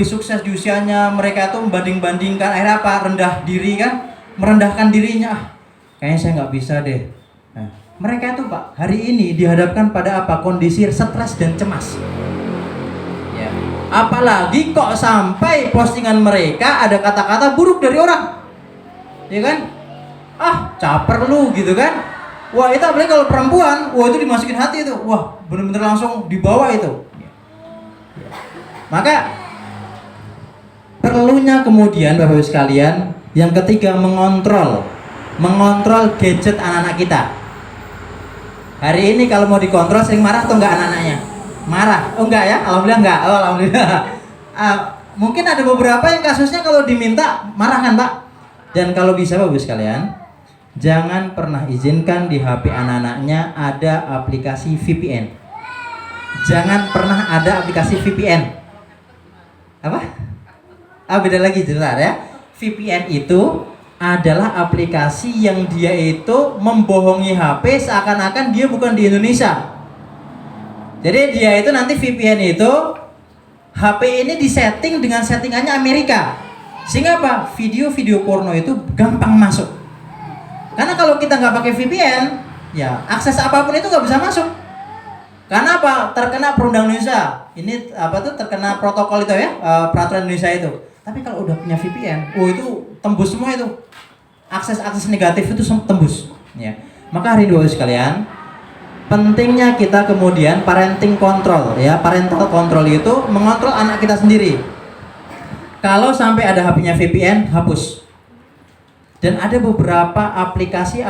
sukses di usianya, mereka itu membanding-bandingkan, akhirnya apa? Rendah diri kan? Merendahkan dirinya, kayaknya saya nggak bisa deh. Nah, mereka itu Pak hari ini dihadapkan pada apa? Kondisi stres dan cemas, ya. Apalagi kok sampai postingan mereka ada kata-kata buruk dari orang, ya kan? Caper lu gitu kan? Wah, itu apalagi kalau perempuan, wah itu dimasukin hati itu, wah bener-bener langsung dibawa itu. Maka perlunya kemudian Bapak Ibu sekalian, yang ketiga, mengontrol gadget anak-anak kita. Hari ini kalau mau dikontrol sering marah atau enggak anak-anaknya? Marah? Oh enggak ya? Alhamdulillah enggak. Oh alhamdulillah. Mungkin ada beberapa yang kasusnya kalau diminta marah kan Pak? Dan kalau bisa Bapak Ibu sekalian, jangan pernah izinkan di HP anak-anaknya ada aplikasi VPN. Jangan pernah ada aplikasi VPN. Apa? Beda lagi jelas ya. VPN itu adalah aplikasi yang dia itu membohongi HP seakan-akan dia bukan di Indonesia. Jadi dia itu nanti VPN itu HP ini disetting dengan settingannya Amerika. Sehingga apa? Video-video porno itu gampang masuk. Karena kalau kita nggak pakai VPN, ya akses apapun itu nggak bisa masuk. Karena apa? Terkena perundang Indonesia. Ini apa tuh? Terkena protokol itu ya, peraturan Indonesia itu. Tapi kalau udah punya VPN, itu tembus semua itu. Akses negatif itu tembus, ya. Maka hari ini Bapak sekalian, pentingnya kita kemudian parenting control, ya. Parental control itu mengontrol anak kita sendiri. Kalau sampai ada HP-nya VPN, hapus. Dan ada beberapa aplikasi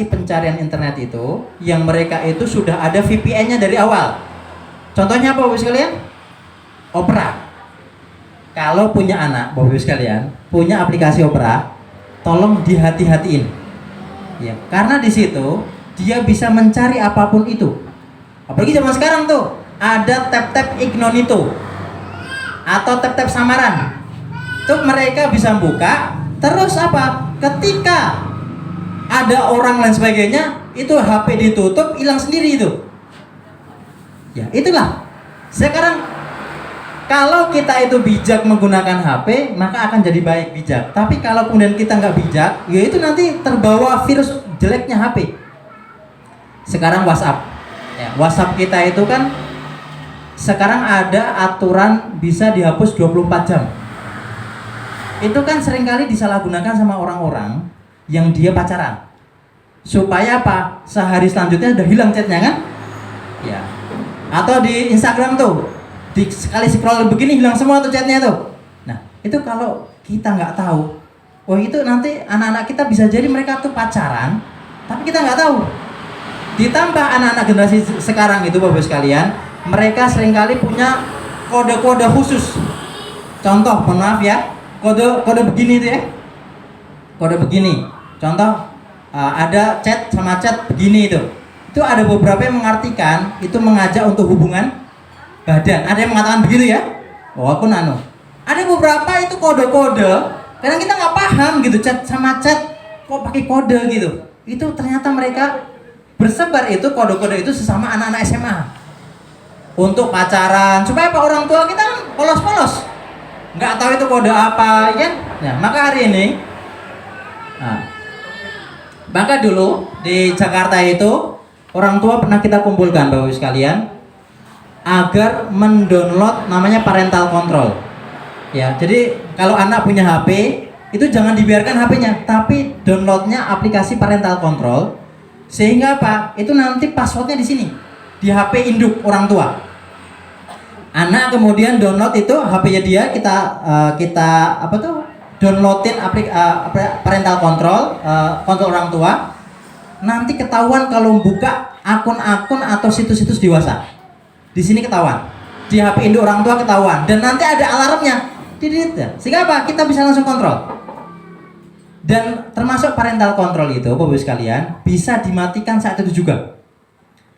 pencarian internet itu yang mereka itu sudah ada VPN-nya dari awal. Contohnya apa Bapak sekalian? Opera. Kalau punya anak, Bapak Ibu sekalian, punya aplikasi Opera, tolong dihati-hatiin. Ya, karena di situ dia bisa mencari apapun itu. Apalagi zaman sekarang tuh ada tab-tab incognito atau tab-tab samaran. Tuh mereka bisa buka, terus apa? Ketika ada orang lain sebagainya, itu HP ditutup, hilang sendiri itu. Ya, itulah. Sekarang kalau kita itu bijak menggunakan HP, maka akan jadi baik bijak. Tapi kalau kemudian kita nggak bijak, ya itu nanti terbawa virus jeleknya HP. Sekarang WhatsApp. Ya, WhatsApp kita itu kan sekarang ada aturan bisa dihapus 24 jam. Itu kan seringkali disalahgunakan sama orang-orang yang dia pacaran. Supaya apa? Sehari selanjutnya udah hilang chatnya kan? Ya. Atau di Instagram tuh, sekali scroll begini hilang semua tuh chatnya tuh. Nah, itu kalau kita nggak tahu, oh itu nanti anak-anak kita bisa jadi mereka tuh pacaran, tapi kita nggak tahu. Ditambah anak-anak generasi sekarang itu Bapak sekalian, mereka seringkali punya kode-kode khusus. Contoh, mohon maaf ya, kode begini tuh ya, kode begini. Contoh, ada chat sama chat begini itu. Itu ada beberapa yang mengartikan itu mengajak untuk hubungan badan. Ada yang mengatakan begitu ya. Oh aku nano. Ada beberapa itu kode-kode. Kadang kita nggak paham gitu chat sama chat kok pakai kode gitu. Itu ternyata mereka bersebar itu kode-kode itu sesama anak-anak SMA untuk pacaran. Supaya apa? Orang tua kita kan polos-polos, nggak tahu itu kode apa, kan? Nah, maka hari ini, maka dulu di Jakarta itu orang tua pernah kita kumpulkan Bapak sekalian agar mendownload namanya parental control. Ya, jadi kalau anak punya HP itu jangan dibiarkan HP-nya, tapi downloadnya aplikasi parental control sehingga apa? Itu nanti passwordnya di sini di HP induk orang tua. Anak kemudian download itu HP-nya dia, kita apa tuh? Downloadin parental control kontrol orang tua. Nanti ketahuan kalau buka akun-akun atau situs-situs dewasa. Di sini ketahuan. Di HP induk orang tua ketahuan dan nanti ada alarmnya. Sehingga apa? Kita bisa langsung kontrol. Dan termasuk parental control itu Bapak sekalian bisa dimatikan saat itu juga.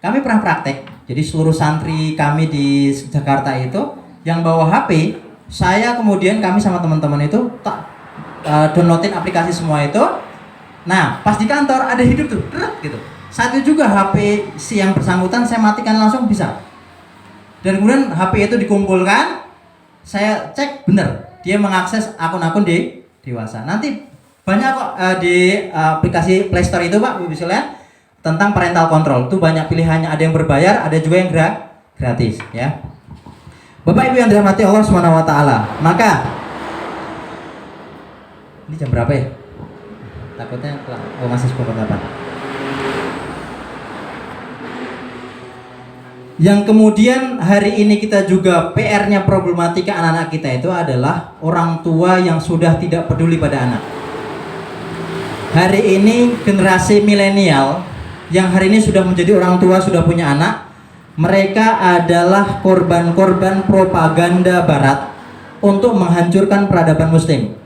Kami pernah praktek. Jadi seluruh santri kami di Jakarta itu yang bawa HP, saya kemudian kami sama teman-teman itu downloadin aplikasi semua itu. Nah, pas di kantor ada hidup tuh, gitu. Saat itu juga HP si yang bersangkutan saya matikan langsung bisa. Dan kemudian HP itu dikumpulkan, saya cek bener dia mengakses akun-akun di dewasa. Nanti banyak kok di aplikasi Play Store itu Pak, bisa lihat tentang parental control. Itu banyak pilihannya, ada yang berbayar, ada juga yang gratis ya. Bapak Ibu yang dirahmati Allah Subhanahu wa taala. Maka ini jam berapa ya? Takutnya masih 10:08. Yang kemudian hari ini kita juga PR-nya problematika anak-anak kita itu adalah orang tua yang sudah tidak peduli pada anak. Hari ini generasi milenial yang hari ini sudah menjadi orang tua, sudah punya anak, mereka adalah korban-korban propaganda barat untuk menghancurkan peradaban muslim.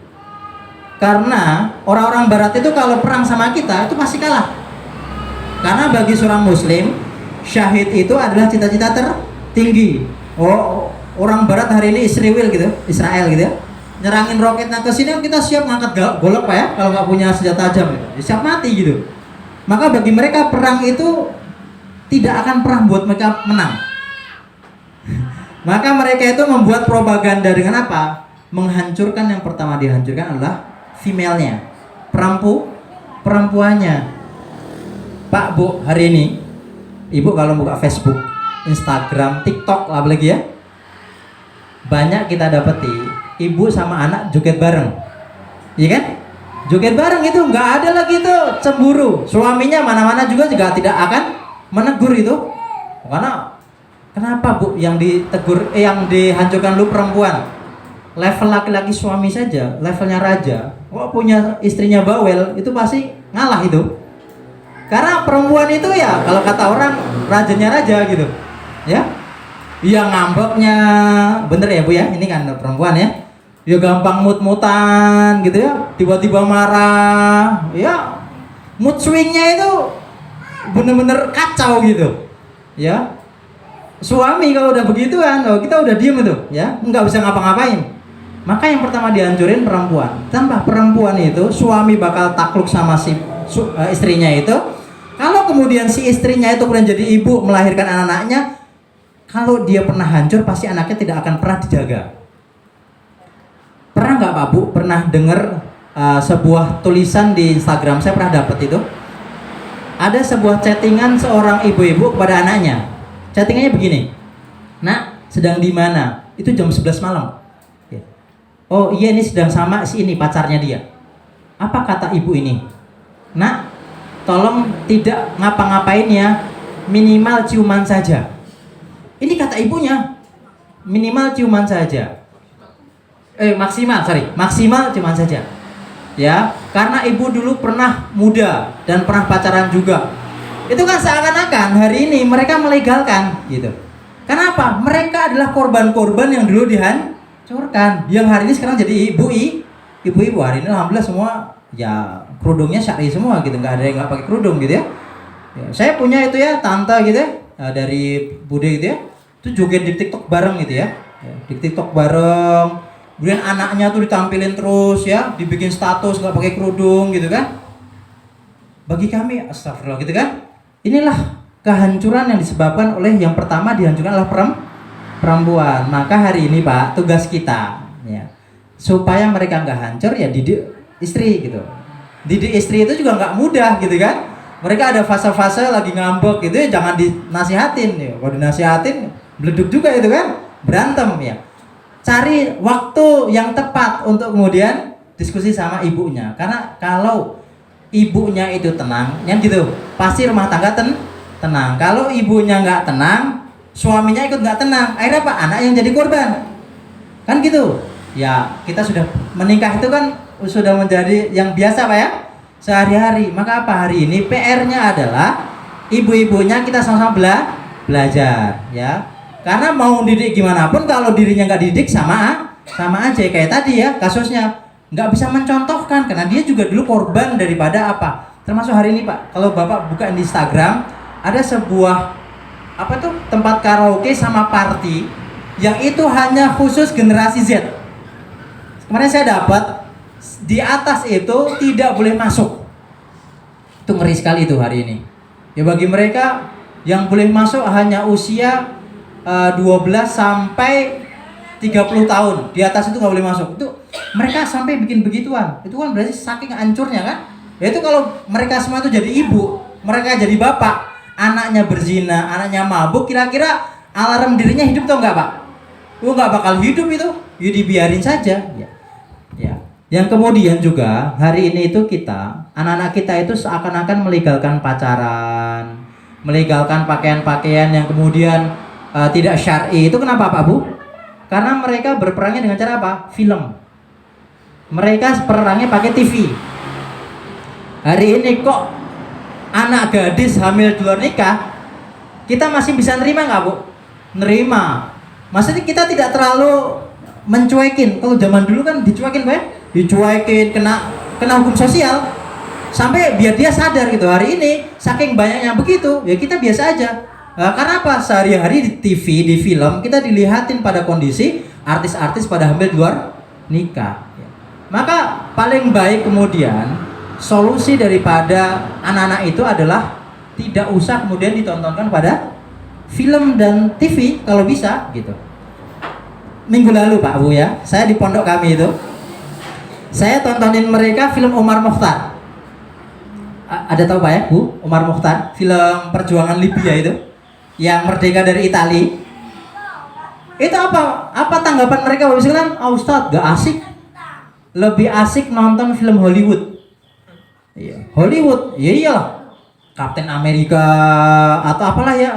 Karena orang-orang barat itu kalau perang sama kita itu pasti kalah. Karena bagi seorang muslim, syahid itu adalah cita-cita tertinggi. Oh, orang barat hari ini Israel gitu ya. Nyerangin roketnya ke sini kita siap ngangkat golok Pak ya, kalau nggak punya senjata tajam gitu. Siap mati gitu. Maka bagi mereka perang itu tidak akan pernah buat mereka menang. Maka mereka itu membuat propaganda dengan apa? Menghancurkan, yang pertama dihancurkan adalah female-nya, perempuannya. Pak Bu, hari ini Ibu kalau buka Facebook, Instagram, TikTok apalagi ya, banyak kita dapati ibu sama anak joget bareng, iya kan? Joget bareng itu nggak ada lagi tuh cemburu. Suaminya mana-mana juga tidak akan menegur itu, karena kenapa Bu yang ditegur, yang dihancurkan lu perempuan? Level laki-laki suami saja, levelnya raja, kok punya istrinya bawel, itu pasti ngalah itu. Karena perempuan itu ya kalau kata orang rajanya raja gitu, ya. Yang ngambeknya bener ya Bu ya, ini kan perempuan ya. Ya gampang mut-mutan gitu ya, tiba-tiba marah, ya mood swingnya itu bener-bener kacau gitu. Ya. Suami kalau udah begituan, kita udah diem itu, ya, nggak bisa ngapa-ngapain. Maka yang pertama dihancurin perempuan. Tanpa perempuan itu, suami bakal takluk sama si istrinya itu. Kalau kemudian si istrinya itu kemudian jadi ibu melahirkan anak-anaknya, kalau dia pernah hancur, pasti anaknya tidak akan pernah dijaga. Pernah nggak Pak Bu? Pernah dengar sebuah tulisan di Instagram, saya pernah dapat itu. Ada sebuah chattingan seorang ibu-ibu kepada anaknya. Chattingannya begini, "Nak, sedang di mana?" Itu jam 11 malam. "Oh iya, ini sedang sama si ini, pacarnya dia." Apa kata ibu ini? "Nak, tolong tidak ngapa-ngapain ya, minimal ciuman saja." Ini kata ibunya, minimal ciuman saja. Maksimal ciuman saja. Ya, karena ibu dulu pernah muda dan pernah pacaran juga. Itu kan seakan-akan hari ini mereka melegalkan gitu. Kenapa? Mereka adalah korban-korban yang dulu dihancurkan, yang hari ini sekarang jadi ibu-ibu. Hari ini alhamdulillah semua ya kerudungnya syar'i semua gitu, nggak ada yang nggak pakai kerudung gitu ya. Saya punya itu ya tante gitu ya, dari Bude gitu ya, itu joget di TikTok bareng gitu ya, di TikTok bareng. Kemudian anaknya tuh ditampilin terus ya, dibikin status nggak pakai kerudung gitu kan. Bagi kami astagfirullah gitu kan. Inilah kehancuran yang disebabkan oleh yang pertama dihancurkan adalah perempuan. Maka hari ini Pak, tugas kita ya, supaya mereka nggak hancur ya didik istri gitu. Didik istri itu juga nggak mudah gitu kan. Mereka ada fase-fase lagi ngambek gitu ya, jangan dinasihatin ya. Kalau dinasihatin beleduk juga itu kan, berantem ya. Cari waktu yang tepat untuk kemudian diskusi sama ibunya. Karena kalau ibunya itu tenang, yang gitu, pasti rumah tangga tenang. Kalau ibunya nggak tenang, suaminya ikut nggak tenang. Akhirnya apa? Anak yang jadi korban. Kan gitu. Ya, kita sudah menikah itu kan sudah menjadi yang biasa Pak ya, sehari-hari. Maka apa hari ini PR-nya adalah ibu-ibunya kita sama-sama belajar ya. Karena mau didik gimana pun kalau dirinya nggak didik sama aja kayak tadi ya kasusnya, nggak bisa mencontohkan karena dia juga dulu korban daripada apa. Termasuk hari ini Pak, kalau Bapak buka di Instagram ada sebuah apa tuh tempat karaoke sama party yang itu hanya khusus generasi Z. Kemarin saya dapat di atas itu tidak boleh masuk. Itu ngeri sekali itu hari ini. Ya bagi mereka yang boleh masuk hanya usia 12 sampai 30 tahun. Di atas itu nggak boleh masuk. Itu mereka sampai bikin begituan. Itu kan berarti saking hancurnya kan. Ya itu kalau mereka semua itu jadi ibu, mereka jadi bapak, anaknya berzina, anaknya mabuk, kira-kira alarm dirinya hidup atau enggak Pak? Nggak bakal hidup itu. Ya dibiarin saja ya. Yang kemudian juga hari ini itu kita, anak-anak kita itu seakan-akan melegalkan pacaran, melegalkan pakaian-pakaian yang kemudian tidak syar'i. Itu kenapa Pak Bu? Karena mereka berperangnya dengan cara apa? Film. Mereka perangnya pakai TV. Hari ini kok anak gadis hamil di luar nikah, kita masih bisa nerima nggak Bu? Nerima. Maksudnya kita tidak terlalu mencuekin. Kalau zaman dulu kan dicuekin Pak ya? Dicuekin, kena hukum sosial. Sampai biar dia sadar gitu. Hari ini saking banyaknya begitu, ya kita biasa aja. Karena apa? Sehari-hari di TV, di film kita dilihatin pada kondisi artis-artis pada hamil di luar nikah. Maka paling baik kemudian solusi daripada anak-anak itu adalah tidak usah kemudian ditontonkan pada film dan TV kalau bisa gitu. Minggu lalu Pak Bu ya, saya di pondok kami itu, saya tontonin mereka film Omar Mokhtar. Ada tahu Pak ya Bu? Omar Mokhtar, film perjuangan Libya itu, yang merdeka dari Itali. Itu apa tanggapan mereka? Misalkan, Ustadz gak asik, lebih asik nonton film Hollywood. Iya, Hollywood, ya iyalah, Captain America atau apalah ya,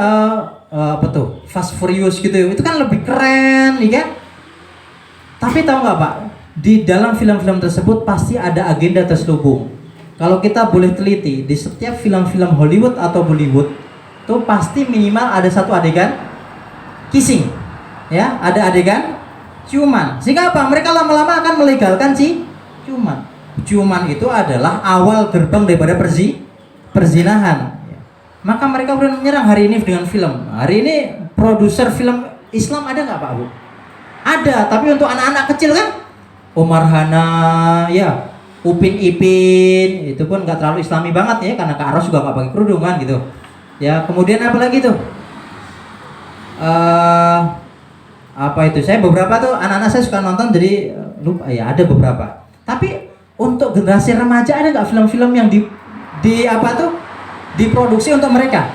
apa tuh, Fast Furious gitu, itu kan lebih keren, ya kan? Tapi tahu nggak Pak, di dalam film-film tersebut pasti ada agenda terselubung. Kalau kita boleh teliti, di setiap film-film Hollywood atau Bollywood itu pasti minimal ada satu adegan kissing, ya, ada adegan ciuman. Sehingga apa? Mereka lama-lama akan melegalkan ciuman. Ciuman itu adalah awal gerbang daripada perzinahan. Maka mereka udah menyerang hari ini dengan film. Hari ini produser film Islam ada nggak Pak Bu? Ada, tapi untuk anak-anak kecil kan, Omar Hana, ya, Upin Ipin, itu pun nggak terlalu Islami banget ya, karena Kak Ros juga nggak pakai kerudung kan gitu. Ya, kemudian apa lagi tuh? Apa itu? Saya beberapa tuh anak-anak saya suka nonton, jadi lupa ya, ada beberapa. Tapi untuk generasi remaja ada nggak film-film yang di apa tuh diproduksi untuk mereka?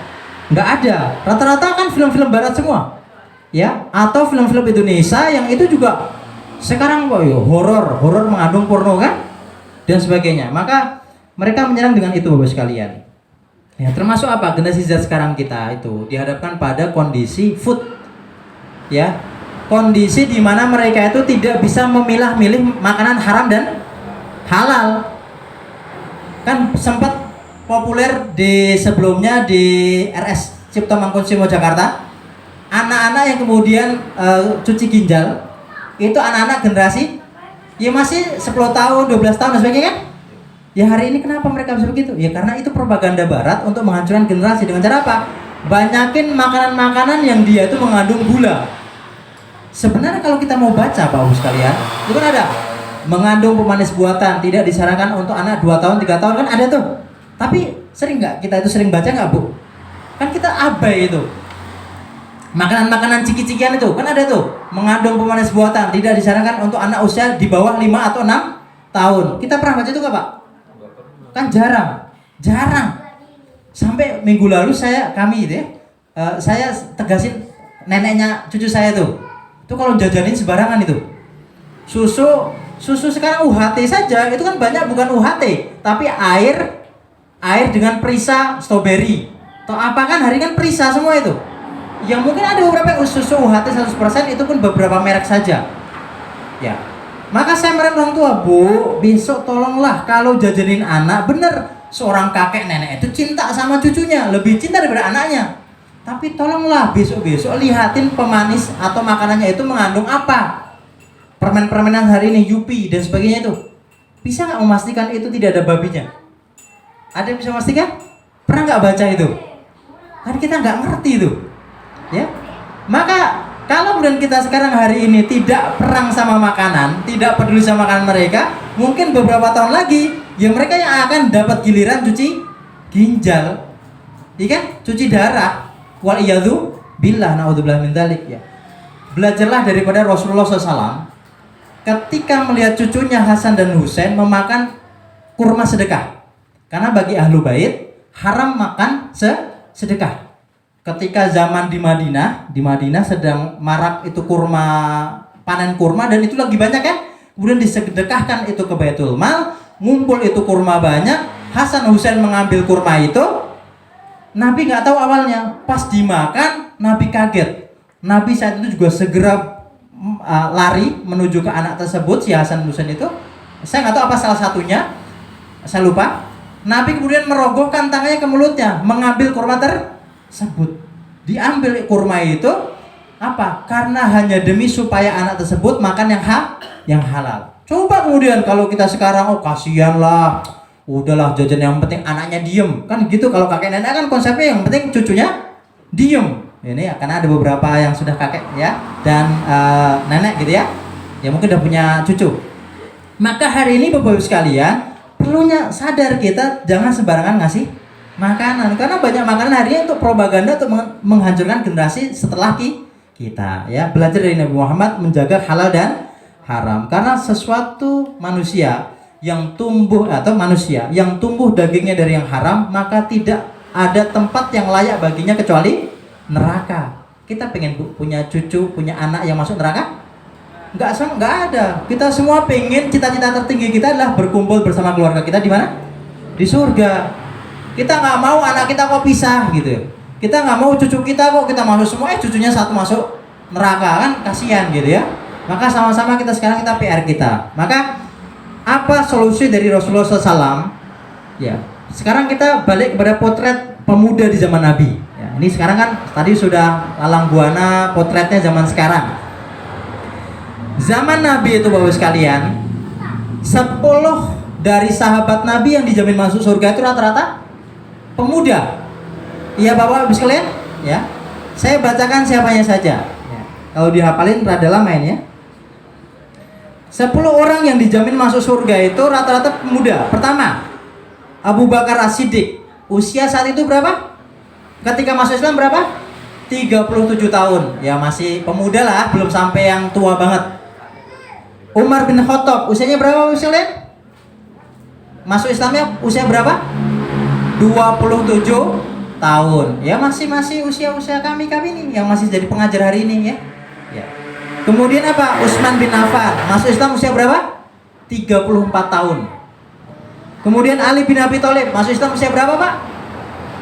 Nggak ada. Rata-rata kan film-film Barat semua. Ya, atau film-film Indonesia yang itu juga sekarang kok yo horor mengandung porno kan dan sebagainya. Maka mereka menyerang dengan itu Bapak sekalian. Ya, termasuk apa? Generasi Z sekarang kita itu dihadapkan pada kondisi food. Ya. Kondisi di mana mereka itu tidak bisa memilah-milih makanan haram dan halal. Kan sempat populer di sebelumnya di RS Cipto Mangunkusumo Jakarta. Anak-anak yang kemudian cuci ginjal itu anak-anak generasi ya masih 10 tahun, 12 tahun dan sebagainya kan? Ya hari ini kenapa mereka bisa begitu? Ya karena itu propaganda Barat untuk menghancurkan generasi dengan cara apa? Banyakin makanan-makanan yang dia itu mengandung gula. Sebenarnya kalau kita mau baca Pak Bu sekalian, itu kan ada mengandung pemanis buatan, tidak disarankan untuk anak 2 tahun, 3 tahun kan ada tuh. Tapi sering nggak kita itu sering baca nggak Bu? Kan kita abai itu. Makanan-makanan ciki-cikian itu kan ada tuh mengandung pemanis buatan, tidak disarankan untuk anak usia di bawah 5 atau 6 tahun. Kita pernah baca itu nggak Pak? Kan jarang. Sampai minggu lalu kami itu ya, saya tegasin neneknya cucu saya tuh. Itu kalau jajanin sembarangan itu. Susu sekarang UHT saja itu kan banyak bukan UHT, tapi air dengan perisa strawberry. Atau apa kan hari kan perisa semua itu. Yang mungkin ada beberapa susu UHT 100% itu pun beberapa merek saja. Ya. Maka saya meren orang tua, Bu, besok tolonglah kalau jajanin anak bener. Seorang kakek nenek itu cinta sama cucunya, lebih cinta daripada anaknya. Tapi tolonglah besok-besok lihatin pemanis atau makanannya itu mengandung apa. Permen-permenan hari ini, Yupi dan sebagainya itu. Bisa nggak memastikan itu tidak ada babinya? Ada yang bisa memastikan? Pernah nggak baca itu? Kan kita nggak ngerti itu. Ya, maka kalau kemudian kita sekarang hari ini tidak perang sama makanan, tidak peduli sama makanan mereka, mungkin beberapa tahun lagi, ya mereka yang akan dapat giliran cuci ginjal, iya kan? Cuci darah, wal iyadzu billah, naudzubillah min dzalik ya. Belajarlah daripada Rasulullah SAW ketika melihat cucunya Hasan dan Husain memakan kurma sedekah, karena bagi ahlu bait haram makan sedekah. Ketika zaman di Madinah sedang marak itu panen kurma dan itu lagi banyak kan, kemudian disedekahkan itu ke Baitul Mal, ngumpul itu kurma banyak, Hasan Husain mengambil kurma itu, Nabi nggak tahu awalnya, pas dimakan Nabi kaget, Nabi saat itu juga segera lari menuju ke anak tersebut, si Hasan Husain itu, saya nggak tahu apa salah satunya, saya lupa, Nabi kemudian merogohkan tangannya ke mulutnya, mengambil kurma tersebut. Diambil kurma itu apa? Karena hanya demi supaya anak tersebut makan yang halal. Coba kemudian kalau kita sekarang, oh kasihan lah, udahlah jajan yang penting anaknya diem. Kan gitu kalau kakek nenek kan konsepnya yang penting cucunya diem. Ini akan ada beberapa yang sudah kakek ya dan nenek gitu ya. Ya mungkin udah punya cucu. Maka hari ini Bapak Ibu sekalian perlunya sadar kita jangan sembarangan ngasih makanan, karena banyak makanan hari ini untuk propaganda untuk menghancurkan generasi setelah kita ya. Belajar dari Nabi Muhammad menjaga halal dan haram, karena sesuatu manusia yang tumbuh dagingnya dari yang haram, maka tidak ada tempat yang layak baginya kecuali neraka. Kita pengen punya cucu, punya anak yang masuk neraka? Nggak ada. Kita semua pengen, cita-cita tertinggi kita adalah berkumpul bersama keluarga kita di mana? Di surga. Kita nggak mau anak kita kok pisah gitu. Kita nggak mau cucu kita kok kita masuk semua, cucunya satu masuk neraka, kan kasihan gitu ya. Maka sama-sama kita sekarang kita PR kita. Maka apa solusi dari Rasulullah SAW? Ya, sekarang kita balik kepada potret pemuda di zaman Nabi. Ya, ini sekarang kan tadi sudah lalang buana potretnya zaman sekarang. Zaman Nabi itu Bapak sekalian, 10 dari sahabat Nabi yang dijamin masuk surga itu rata-rata pemuda. Iya Bapak Ibu sekalian, ya. Saya bacakan siapanya saja. Ya. Kalau dihafalin rada lama ini ya. 10 orang yang dijamin masuk surga itu rata-rata pemuda. Pertama, Abu Bakar As-Siddiq. Usia saat itu berapa? Ketika masuk Islam berapa? 37 tahun. Ya masih pemuda lah, belum sampai yang tua banget. Umar bin Khattab, usianya berapa usianya? Masuk Islamnya usia berapa? 27 tahun. Ya masih usia kami nih yang masih jadi pengajar hari ini ya. Ya. Kemudian apa? Utsman bin Affan, masuk Islam usia berapa? 34 tahun. Kemudian Ali bin Abi Thalib, masuk Islam usia berapa, Pak?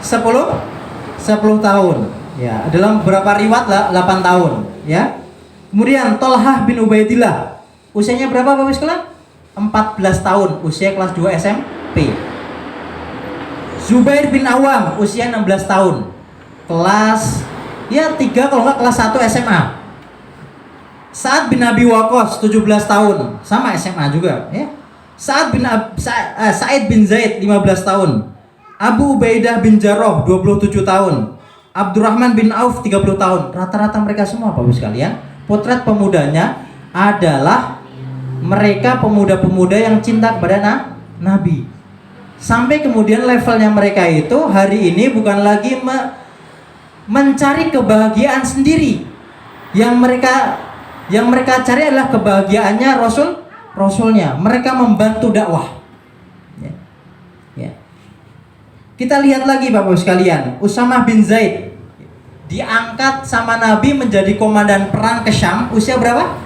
10 tahun. Ya, dalam beberapa riwayat lah 8 tahun, ya. Kemudian Thalhah bin Ubaidillah, usianya berapa Bapak sekalian? 14 tahun, usia kelas 2 SMP. Zubair bin Awam, usia 16 tahun. Kelas 3 kalau nggak kelas 1 SMA. Sa'ad bin Abi Waqqas 17 tahun, sama SMA juga, ya. Sa'id bin Zaid 15 tahun. Abu Ubaidah bin Jarrah 27 tahun. Abdurrahman bin Auf 30 tahun. Rata-rata mereka semua Bapak sekalian, potret pemudanya adalah mereka pemuda-pemuda yang cinta kepada Nabi. Sampai kemudian levelnya mereka itu hari ini bukan lagi mencari kebahagiaan sendiri. Yang mereka cari adalah kebahagiaannya Rasulnya. Mereka membantu dakwah. Ya. Kita lihat lagi Bapak sekalian, Usamah bin Zaid diangkat sama Nabi menjadi komandan perang ke Syam. Usia berapa?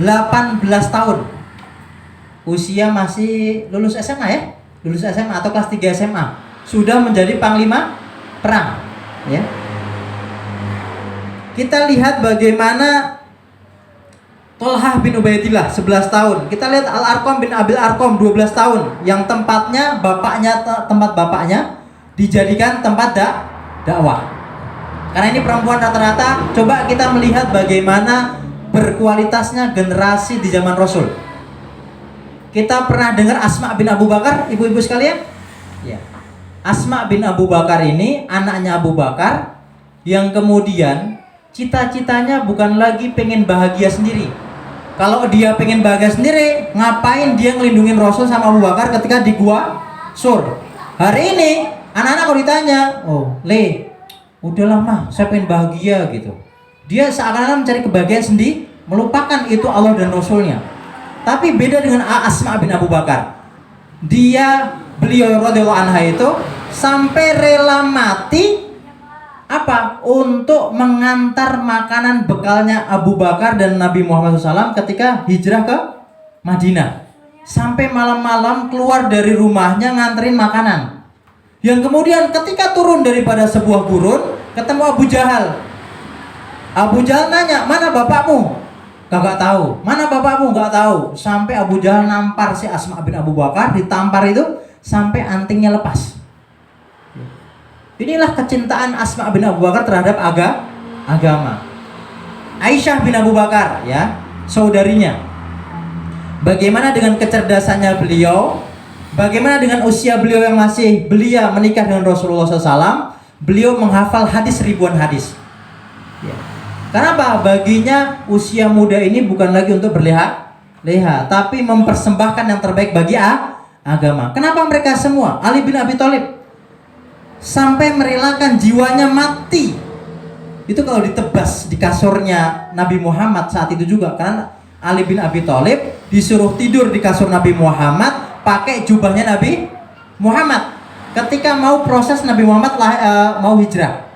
18 tahun. Usia masih lulus SMA ya? Lulus SMA atau kelas 3 SMA. Sudah menjadi panglima perang, ya. Kita lihat bagaimana Thalhah bin Ubaidillah 11 tahun. Kita lihat Al-Arqam bin Abil Arqam 12 tahun, yang tempat bapaknya dijadikan tempat dakwah. Karena ini perempuan rata-rata, coba kita melihat bagaimana berkualitasnya generasi di zaman Rasul. Kita pernah dengar Asma bin Abu Bakar, ibu-ibu sekalian? Ya. Asma bin Abu Bakar ini anaknya Abu Bakar yang kemudian cita-citanya bukan lagi pengen bahagia sendiri. Kalau dia pengen bahagia sendiri, ngapain dia ngelindungin Rasul sama Abu Bakar ketika di gua Sur? Hari ini anak-anak kalau ditanya, udahlah mah, saya pengen bahagia gitu. Dia seakan-akan mencari kebahagiaan sendiri, melupakan itu Allah dan Rasulnya. Tapi beda dengan Asma bin Abu Bakar. Beliau radhiyallahu anha itu sampai rela mati untuk mengantar makanan bekalnya Abu Bakar dan Nabi Muhammad SAW ketika hijrah ke Madinah. Sampai malam-malam keluar dari rumahnya nganterin makanan. Yang kemudian ketika turun daripada sebuah gurun, ketemu Abu Jahal. Abu Jahal nanya, "Mana bapakmu?" Gak tahu. "Mana bapakmu?" Gak tahu. Sampai Abu Jahal nampar si Asma bin Abu Bakar, ditampar itu sampai antingnya lepas. Inilah kecintaan Asma bin Abu Bakar terhadap agama. Aisyah bin Abu Bakar, ya, saudarinya. Bagaimana dengan kecerdasannya beliau? Bagaimana dengan usia beliau yang masih belia menikah dengan Rasulullah SAW? Beliau menghafal hadis ribuan hadis. Ya. Kenapa? Baginya usia muda ini bukan lagi untuk berleha-leha, tapi mempersembahkan yang terbaik bagi agama. Kenapa mereka semua? Ali bin Abi Thalib sampai merelakan jiwanya mati. Itu kalau ditebas di kasurnya Nabi Muhammad saat itu juga, karena Ali bin Abi Thalib disuruh tidur di kasur Nabi Muhammad pakai jubahnya Nabi Muhammad ketika mau proses Nabi Muhammad mau hijrah.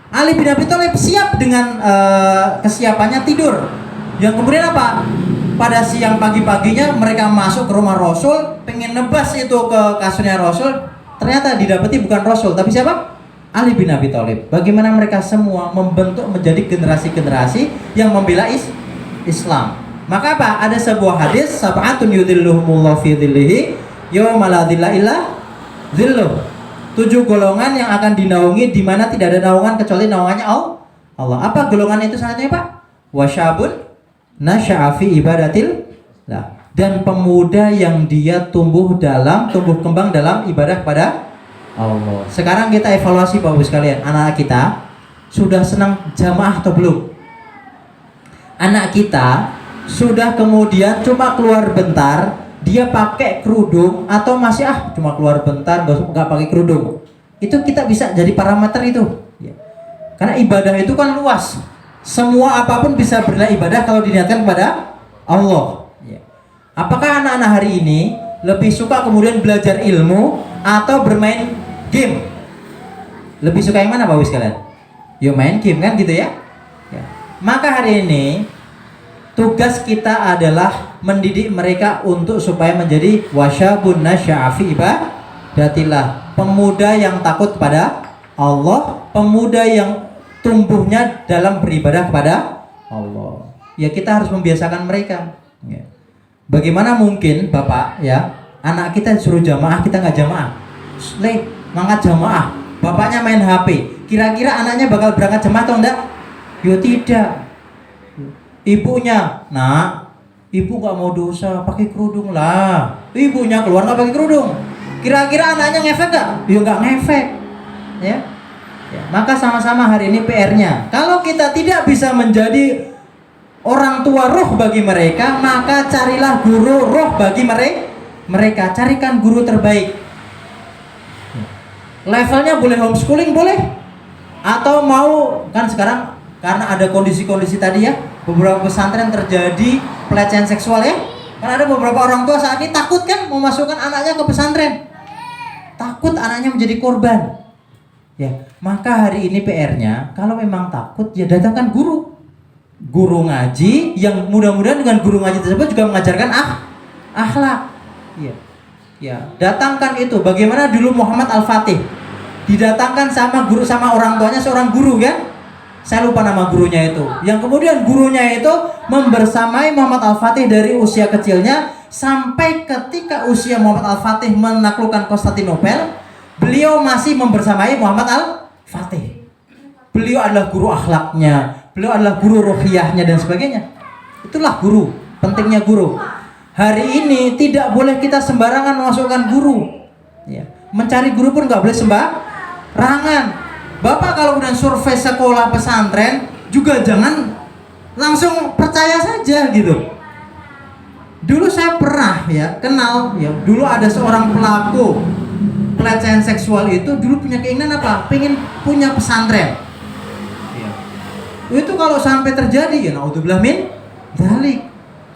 Ali bin Abi Thalib siap dengan kesiapannya tidur. Yang kemudian apa? Pada siang pagi-paginya mereka masuk ke rumah Rasul, pengen nebas itu ke kasurnya Rasul. Ternyata didapati bukan Rasul, tapi siapa? Ali bin Abi Thalib. Bagaimana mereka semua membentuk menjadi generasi-generasi yang membela Islam. Maka apa? Ada sebuah hadis, sab'atun yudhilluhumullahu fi dhillihi yauma la dhilla illa dhilluh. 7 golongan yang akan dinaungi di mana tidak ada naungan kecuali naungannya Allah. Apa golongan itu selanjutnya, Pak? Wasyabun nasya'a fi ibadatillah. Dan pemuda yang dia tumbuh kembang dalam ibadah kepada Allah. Sekarang kita evaluasi Bapak Ibu sekalian, anak kita sudah senang jamaah atau belum? Anak kita sudah kemudian cuma keluar bentar, dia pakai kerudung atau masih cuma keluar bentar nggak pakai kerudung? Itu kita bisa jadi parameter itu. Ya. Karena ibadah itu kan luas. Semua apapun bisa bernilai ibadah kalau diniatkan kepada Allah. Ya. Apakah anak-anak hari ini lebih suka kemudian belajar ilmu atau bermain game? Lebih suka yang mana Bapak Ibu sekalian? Yo main game kan gitu ya? Ya. Maka hari ini tugas kita adalah mendidik mereka untuk supaya menjadi wasyabun nasya'a fi ibadatillah, pemuda yang takut kepada Allah, pemuda yang tumbuhnya dalam beribadah kepada Allah. Ya kita harus membiasakan mereka. Ya. Bagaimana mungkin Bapak ya, anak kita suruh jamaah kita nggak jamaah? Mangkat jamaah, bapaknya main HP. Kira-kira anaknya bakal berangkat jamaah atau enggak? Yo tidak. Ibunya, nak, ibu nggak mau dosa, pakai kerudung lah. Ibunya keluar nggak pakai kerudung. Kira-kira anaknya ngefek nggak? Yo nggak ngefek. Ya. Ya, maka sama-sama hari ini PR-nya. Kalau kita tidak bisa menjadi orang tua roh bagi mereka, maka carilah guru roh bagi mereka. Carikan guru terbaik. Levelnya boleh homeschooling boleh, atau mau kan sekarang karena ada kondisi-kondisi tadi ya, beberapa pesantren terjadi pelecehan seksual ya. Kan ada beberapa orang tua saat ini takut kan memasukkan anaknya ke pesantren, takut anaknya menjadi korban. Ya, maka hari ini PR-nya kalau memang takut ya datangkan guru ngaji yang mudah-mudahan dengan guru ngaji tersebut juga mengajarkan akhlak. Ya. Ya, datangkan itu. Bagaimana dulu Muhammad Al-Fatih didatangkan sama guru, sama orang tuanya seorang guru kan? Saya lupa nama gurunya itu. Yang kemudian gurunya itu membersamai Muhammad Al-Fatih dari usia kecilnya sampai ketika usia Muhammad Al-Fatih menaklukkan Konstantinopel, beliau masih membersamai Muhammad Al-Fatih. Beliau adalah guru akhlaknya, beliau adalah guru ruhiyahnya dan sebagainya. Itulah guru, pentingnya guru. Hari ini tidak boleh kita sembarangan memasukkan guru. Ya. Mencari guru pun nggak boleh sembarangan. Bapak kalau kemudian survei sekolah pesantren juga jangan langsung percaya saja gitu. Dulu saya pernah ya kenal ya, dulu ada seorang pelaku pelecehan seksual itu dulu punya keinginan apa? Pengen punya pesantren. Ya. Itu kalau sampai terjadi ya naudzubillah min dzalik.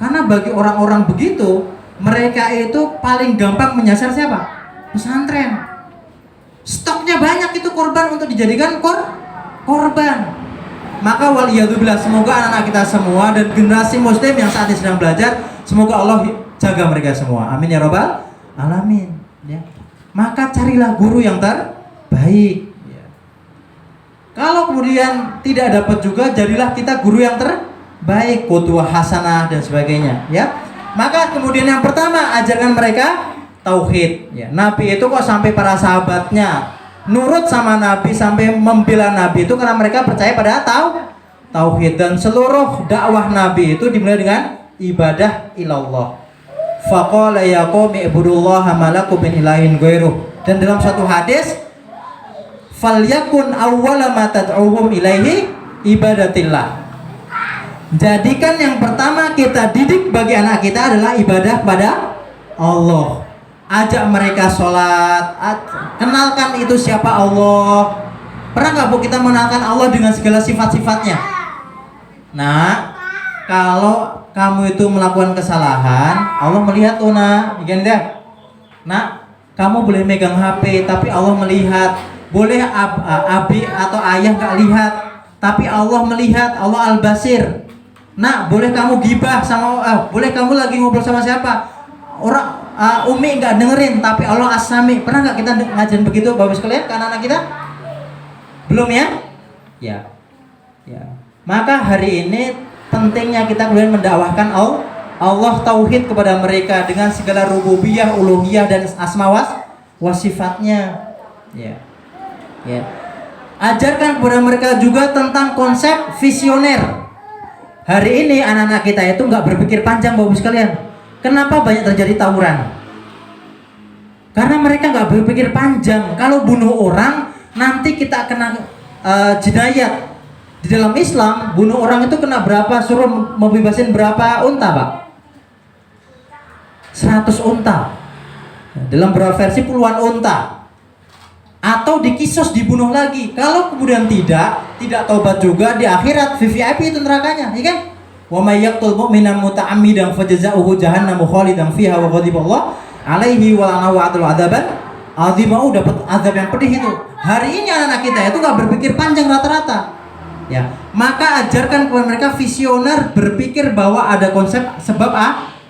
Karena bagi orang-orang begitu, mereka itu paling gampang menyasar siapa? Pesantren. Stoknya banyak itu korban untuk dijadikan korban. Maka waliyadzubillah, semoga anak-anak kita semua dan generasi muslim yang saat ini sedang belajar, semoga Allah jaga mereka semua. Amin ya rabbal alamin. Ya. Maka carilah guru yang terbaik. Ya. Kalau kemudian tidak dapat juga, jadilah kita guru yang terbaik, qudwah hasanah dan sebagainya. Ya. Maka kemudian yang pertama, ajarkan mereka tauhid. Ya. Nabi itu kok sampai para sahabatnya nurut sama Nabi sampai membela Nabi itu karena mereka percaya pada tauhid, dan seluruh dakwah Nabi itu dimulai dengan ibadah ilallah. Faqala ya qaumi ibudullaha ma lakum min ilahin ghairuh. Dan dalam satu hadis, falyakun awwala ma tad'uhum ilaihi ibadatillah. Jadikan yang pertama kita didik bagi anak kita adalah ibadah kepada Allah. Ajak mereka sholat, kenalkan itu siapa Allah. Pernah nggak Bu kita mengenalkan Allah dengan segala sifat-sifatnya? Nah, kalau kamu itu melakukan kesalahan, Allah melihat tuh nak, nak, kamu boleh megang HP, tapi Allah melihat. Boleh abi atau ayah nggak lihat, tapi Allah melihat. Allah Al-Basir. Nak, boleh kamu gibah sama, boleh kamu lagi ngobrol sama siapa? Orang Umi nggak dengerin, tapi Allah As-Sami. Pernah nggak kita ngajarin begitu, Bapak sekalian, ke anak-anak kita? Belum ya? Ya. Maka hari ini pentingnya kita kemudian mendakwahkan Allah tauhid kepada mereka dengan segala rububiyah, uluhiyah dan asma wa sifatnya. Ya. Ajarkan kepada mereka juga tentang konsep visioner. Hari ini anak-anak kita itu nggak berpikir panjang, Bapak sekalian. Kenapa banyak terjadi tawuran? Karena mereka nggak berpikir panjang. Kalau bunuh orang nanti kita kena jinayat. Di dalam Islam bunuh orang itu kena berapa? Suruh membebasin berapa unta, Pak? 100 unta. Dalam beberapa versi puluhan unta. Atau dikisos dibunuh lagi. Kalau kemudian tidak taubat juga di akhirat VVIP itu nerakanya, ya kan? Wa may yaqtul mu'mina muta'ammidan fajaza'uhu jahannamu khalidan fiha wa ghadiballahu alaihi wa la'anahu wa adzaban azimau, dapat azab yang pedih itu. Hari ini anak-anak kita itu nggak berpikir panjang rata-rata. Ya, maka ajarkan kepada mereka visioner, berpikir bahwa ada konsep sebab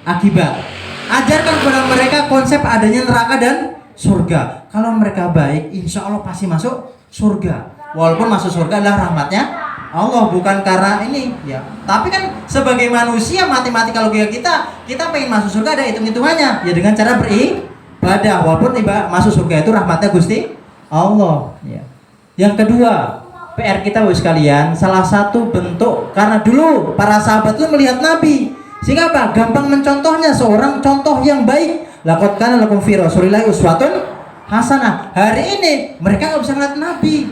akibat. Ajarkan kepada mereka konsep adanya neraka dan surga. Kalau mereka baik, insya Allah pasti masuk surga. Walaupun masuk surga adalah rahmatnya Allah, bukan karena ini ya. Tapi kan sebagai manusia mati-mati kalau kita pengen masuk surga ada hitung-hitungannya ya, dengan cara beribadah. Walaupun masuk surga itu rahmatnya Gusti Allah ya. Yang kedua, PR kita Bapak sekalian, salah satu bentuk, karena dulu para sahabat itu melihat Nabi, sehingga apa? Gampang mencontohnya, seorang contoh yang baik. Laqad kana lakum fi Rasulillahi uswatun hasanah. Hari ini mereka nggak bisa ngeliat Nabi.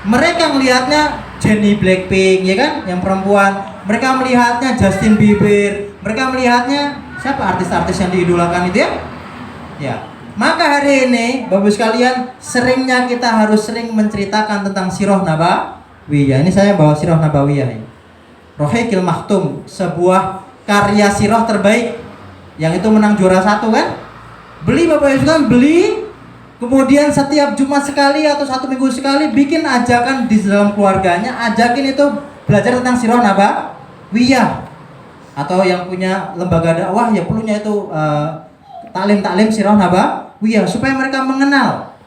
Mereka melihatnya Jennie Blackpink, ya kan, yang perempuan. Mereka melihatnya Justin Bieber. Mereka melihatnya siapa artis-artis yang diidolakan itu ya? Ya. Maka hari ini Bapak sekalian, seringnya kita harus sering menceritakan tentang Sirah Nabawiyah. Ini saya bawa Sirah Nabawiyah ini. Rohiqil Maktum, sebuah karya sirah terbaik yang itu menang juara 1 kan? Beli Bapak sekalian, beli. Kemudian setiap Jumat sekali atau 1 minggu sekali bikin ajakan di dalam keluarganya, ajakin itu belajar tentang Sirah Nabawiyah. Atau yang punya lembaga dakwah ya perlunya itu taklim Sirah Nabawiyah, supaya mereka mengenal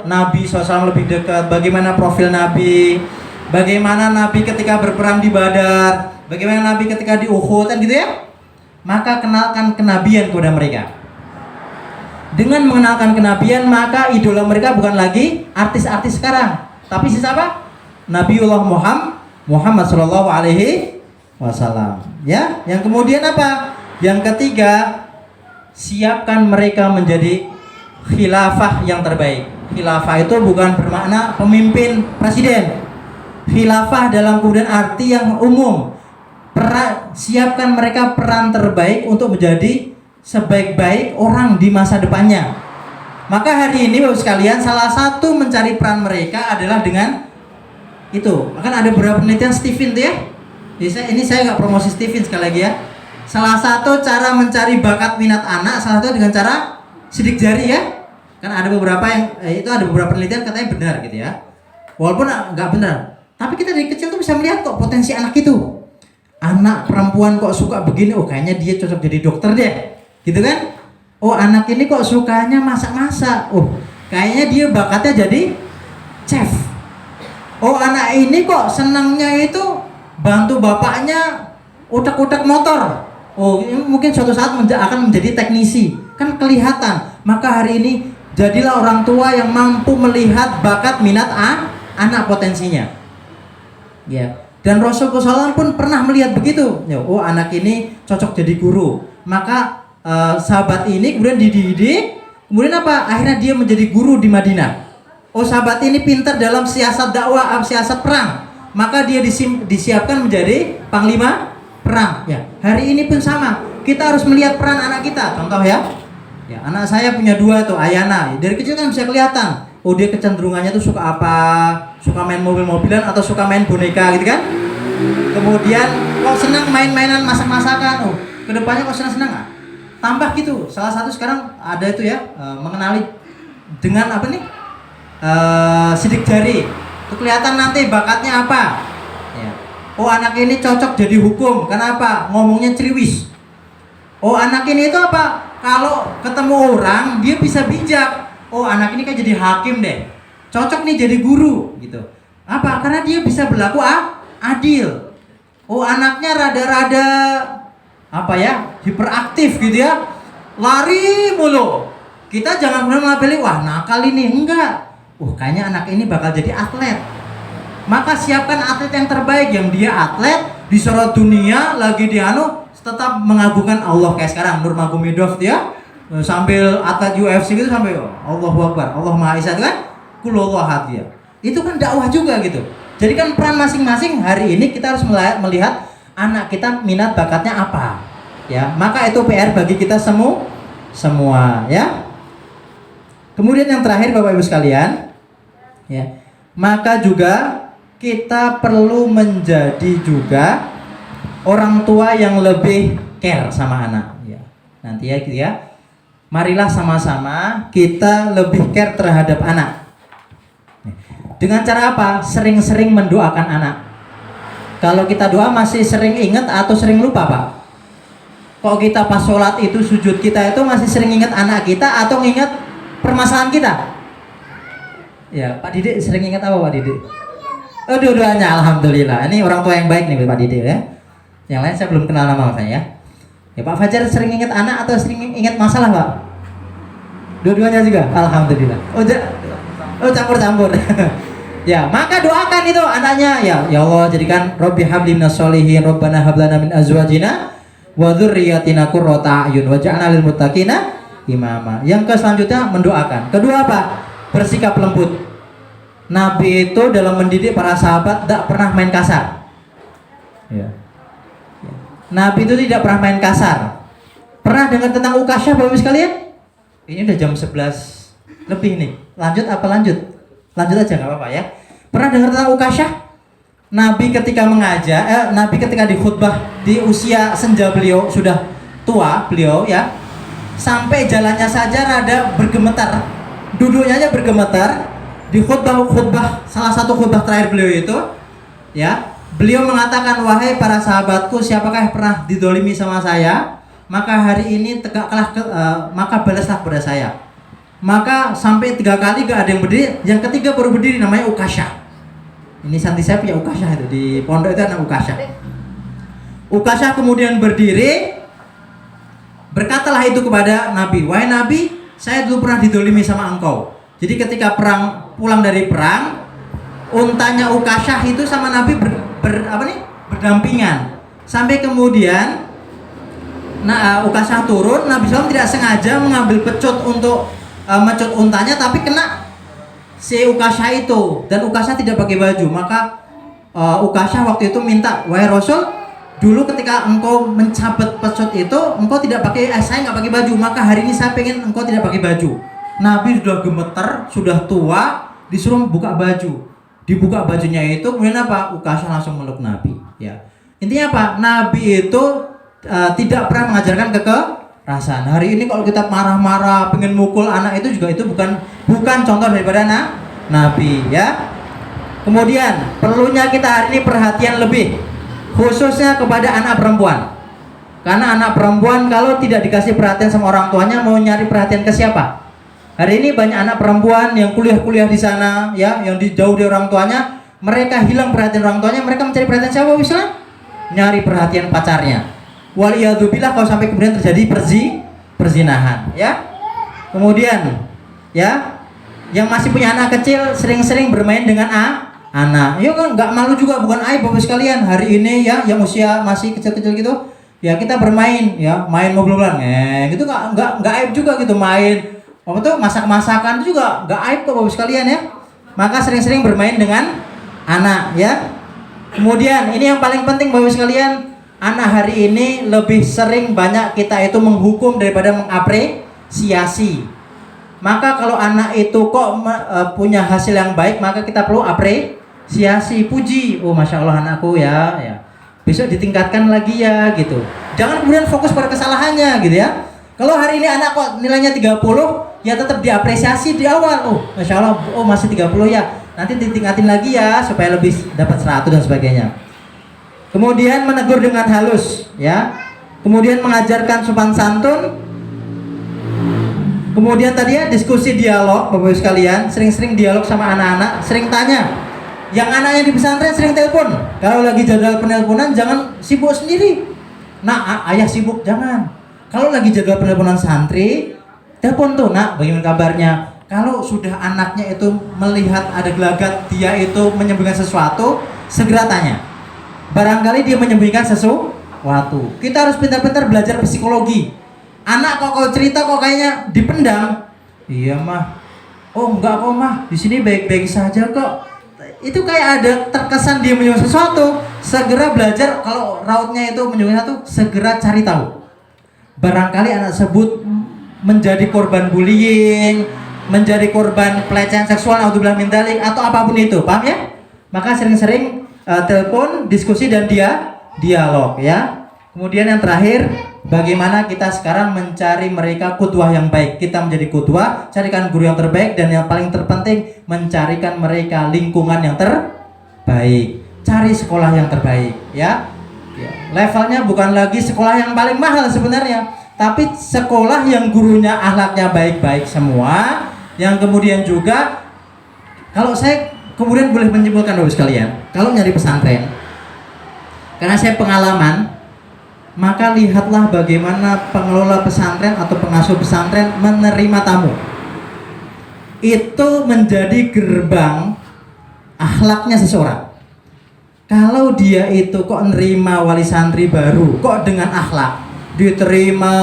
Nabi SAW lebih dekat, bagaimana profil Nabi, bagaimana Nabi ketika berperang di Badar, bagaimana Nabi ketika di Uhud, kan gitu ya. Maka kenalkan kenabian kepada mereka. Dengan mengenalkan kenabian, maka idola mereka bukan lagi artis-artis sekarang, tapi siapa? Nabiullah Muhammad Sallallahu Alaihi Wasallam. Ya, yang kemudian apa? Yang ketiga, siapkan mereka menjadi khilafah yang terbaik. Khilafah itu bukan bermakna pemimpin presiden. Khilafah dalam kemudian arti yang umum. Siapkan mereka peran terbaik untuk menjadi sebaik-baik orang di masa depannya. Maka hari ini Bapak sekalian, salah satu mencari peran mereka adalah dengan itu. Akan ada beberapa penelitian Stephen tuh ya. Ini saya nggak promosi Stephen sekali lagi ya. Salah satu cara mencari bakat minat anak, salah satu dengan cara sidik jari ya. Kan ada beberapa yang itu ada beberapa penelitian katanya benar gitu ya. Walaupun nggak benar. Tapi kita dari kecil tuh bisa melihat kok potensi anak itu. Anak perempuan kok suka begini, oh kayaknya dia cocok jadi dokter deh. Gitu kan? Oh anak ini kok sukanya masak-masak. Oh kayaknya dia bakatnya jadi chef. Oh anak ini kok senangnya itu bantu bapaknya utak-utak motor. Oh, ini mungkin suatu saat akan menjadi teknisi. Kan kelihatan. Maka hari ini jadilah orang tua yang mampu melihat bakat minat anak potensinya. Ya. Dan Rasulullah SAW pun pernah melihat begitu. Oh, anak ini cocok jadi guru. Maka sahabat ini kemudian dididik. Kemudian apa? Akhirnya dia menjadi guru di Madinah. Oh, sahabat ini pintar dalam siasat dakwah, siasat perang. Maka dia disiapkan menjadi panglima perang. Ya, hari ini pun sama. Kita harus melihat peran anak kita. Contoh ya, anak saya punya 2 tuh, Ayana. Dari kecil kan bisa kelihatan. Oh dia kecenderungannya tuh suka apa? Suka main mobil-mobilan atau suka main boneka gitu kan? Kemudian kok senang main-mainan masak-masakan. Oh kedepannya kok senang-senang nggak? Tambah gitu. Salah satu sekarang ada itu ya, mengenali dengan apa nih? Sidik jari. Itu kelihatan nanti bakatnya apa? Ya. Oh anak ini cocok jadi hukum. Kenapa? Ngomongnya ceriwis. Oh anak ini itu apa? Kalau ketemu orang dia bisa bijak. Oh anak ini kan jadi hakim deh. Cocok nih jadi guru gitu. Apa? Karena dia bisa berlaku adil. Oh anaknya rada-rada apa ya? Hiperaktif gitu ya. Lari mulu. Kita jangan pernah melabeli wah nakal ini, enggak. Kayaknya anak ini bakal jadi atlet. Maka siapkan atlet yang terbaik, yang dia atlet disorot dunia lagi tetap mengagungkan Allah kayak sekarang Nurmagomedov ya. sambil atlet UFC gitu, sampai Allahu Akbar, Allah Maha Esa itu kan, Qul huwallahu ahad ya. Itu kan dakwah juga gitu. Jadi kan peran masing-masing hari ini kita harus melihat anak kita minat bakatnya apa. Ya, maka itu PR bagi kita semua ya. Kemudian yang terakhir Bapak Ibu sekalian, ya. Maka juga kita perlu menjadi juga orang tua yang lebih care sama anak ya. Nanti ya gitu ya. Marilah sama-sama kita lebih care terhadap anak. Dengan cara apa? Sering-sering mendoakan anak. Kalau kita doa masih sering ingat atau sering lupa, Pak? Kok kita pas sholat itu, sujud kita itu masih sering ingat anak kita atau ingat permasalahan kita? Ya, Pak Didik sering ingat apa, Pak Didik? Oh, dua-duanya, alhamdulillah. Ini orang tua yang baik nih, Pak Didik ya. Yang lain saya belum kenal nama saya ya. Ya, Pak Fajar sering ingat anak atau sering ingat masalah, Pak? Dua-duanya juga, alhamdulillah. Oh, campur-campur. Ya, maka doakan itu anaknya ya. Ya Allah, jadikan Robbi habli minas sholihin, Rabbana hab lana min azwajina wa dzurriyyatina qurrata a'yun waj'alna lil muttaqina imama. Yang selanjutnya mendoakan. Kedua apa? Bersikap lembut. Nabi itu dalam mendidik para sahabat tidak pernah main kasar. Ya. Nabi itu tidak pernah main kasar. Pernah dengar tentang Ukasyah Bapak Ibu sekalian? Ini udah jam 11 lebih nih. Lanjut apa lanjut? Lanjut aja nggak apa-apa ya. Pernah dengar tentang Ukasyah? Nabi ketika mengajar, Nabi ketika di khutbah di usia senja beliau sudah tua beliau ya, sampai jalannya saja rada bergemetar, duduknya aja bergemetar. Di khutbah salah satu khutbah terakhir beliau itu, ya, beliau mengatakan, wahai para sahabatku, siapakah yang pernah didolimi sama saya, maka hari ini tegaklah, maka balaslah kepada saya. Maka sampai 3 kali gak ada yang berdiri, yang ketiga baru berdiri, namanya Ukasyah. Ini santri saya punya Ukasyah itu di pondok itu, anak Ukasyah. Ukasyah kemudian berdiri, berkatalah itu kepada Nabi, wahai Nabi, saya dulu pernah didolimi sama engkau. Jadi ketika pulang dari perang, untanya Ukasyah itu sama Nabi berdampingan. Sampai kemudian Ukasyah turun, Nabi SAW tidak sengaja mengambil pecut untuk mencut untanya, tapi kena si Ukasyah itu, dan Ukasyah tidak pakai baju. Maka Ukasyah waktu itu minta, wahai Rasul, dulu ketika engkau mencabut pecut itu, engkau tidak pakai, saya nggak pakai baju, maka hari ini saya pengen engkau tidak pakai baju. Nabi sudah gemeter, sudah tua, disuruh buka baju. Dibuka bajunya itu, kemudian apa? Ukasyah langsung meluk Nabi. Ya, intinya apa? Nabi itu tidak pernah mengajarkan kekerasan. Hari ini kalau kita marah-marah, pengen mukul anak itu juga itu bukan contoh daripada Nabi. Ya. Kemudian perlunya kita hari ini perhatian lebih, khususnya kepada anak perempuan. Karena anak perempuan kalau tidak dikasih perhatian sama orang tuanya, mau nyari perhatian ke siapa? Hari ini banyak anak perempuan yang kuliah di sana, ya, yang jauh dari orang tuanya, mereka hilang perhatian orang tuanya, mereka mencari perhatian siapa bisa? Nyari perhatian pacarnya. Waliyadzubillah kalau sampai kemudian terjadi perzinahan, ya. Kemudian, ya, yang masih punya anak kecil sering-sering bermain dengan anak. Ya kan, nggak malu juga, bukan aib Bapak sekalian. Hari ini ya, yang usia masih kecil-kecil gitu, ya kita bermain, ya, main mobil-mobilan, gitu nggak aib juga gitu main. Waktu itu masak-masakan itu juga nggak aib kok Bapak sekalian ya. Maka sering-sering bermain dengan anak ya. Kemudian ini yang paling penting Bapak sekalian, anak hari ini lebih sering banyak kita itu menghukum daripada mengapresiasi. Maka kalau anak itu kok punya hasil yang baik, maka kita perlu apresiasi, puji. Oh masya Allah anakku ya. Besok ditingkatkan lagi ya gitu. Jangan kemudian fokus pada kesalahannya gitu ya. Kalau hari ini anak kok nilainya 30, ya tetap diapresiasi di awal. Oh, masya Allah, oh masih 30 ya. Nanti ditingkatin lagi ya supaya lebih dapat 100 dan sebagainya. Kemudian menegur dengan halus, ya. Kemudian mengajarkan sopan santun. Kemudian tadi ya diskusi dialog, Bapak Ibu sekalian, sering-sering dialog sama anak-anak, sering tanya. Yang anaknya di pesantren sering telepon. Kalau lagi jadwal penelponan jangan sibuk sendiri. Nah, ayah sibuk jangan. Kalau lagi jadwal penelponan santri, telepon tuh, nak, bagaimana kabarnya? Kalau sudah anaknya itu melihat ada gelagat, dia itu menyembunyikan sesuatu, segera tanya. Barangkali dia menyembunyikan sesuatu. Kita harus pintar-pintar belajar psikologi. Anak kok kalau cerita kok kayaknya dipendam. Iya mah. Oh enggak kok mah, di sini baik-baik saja kok. Itu kayak ada terkesan dia menyukai sesuatu. Segera belajar, kalau rautnya itu menyukai sesuatu, segera cari tahu. Barangkali anak tersebut menjadi korban bullying, menjadi korban pelecehan seksual, naudzubillah min dzalik, atau apapun itu, paham ya? Maka sering-sering telepon, diskusi dan dialog ya. Kemudian yang terakhir, bagaimana kita sekarang mencari mereka qudwah yang baik. Kita menjadi qudwah, carikan guru yang terbaik, dan yang paling terpenting mencarikan mereka lingkungan yang terbaik. Cari sekolah yang terbaik ya. Levelnya bukan lagi sekolah yang paling mahal sebenarnya, tapi sekolah yang gurunya akhlaknya baik-baik semua, yang kemudian juga, kalau saya kemudian boleh menyimpulkan Bapak sekalian, kalau nyari pesantren, karena saya pengalaman, maka lihatlah bagaimana pengelola pesantren atau pengasuh pesantren menerima tamu. Itu menjadi gerbang akhlaknya seseorang. Kalau dia itu kok nerima wali santri baru, kok dengan akhlak, diterima,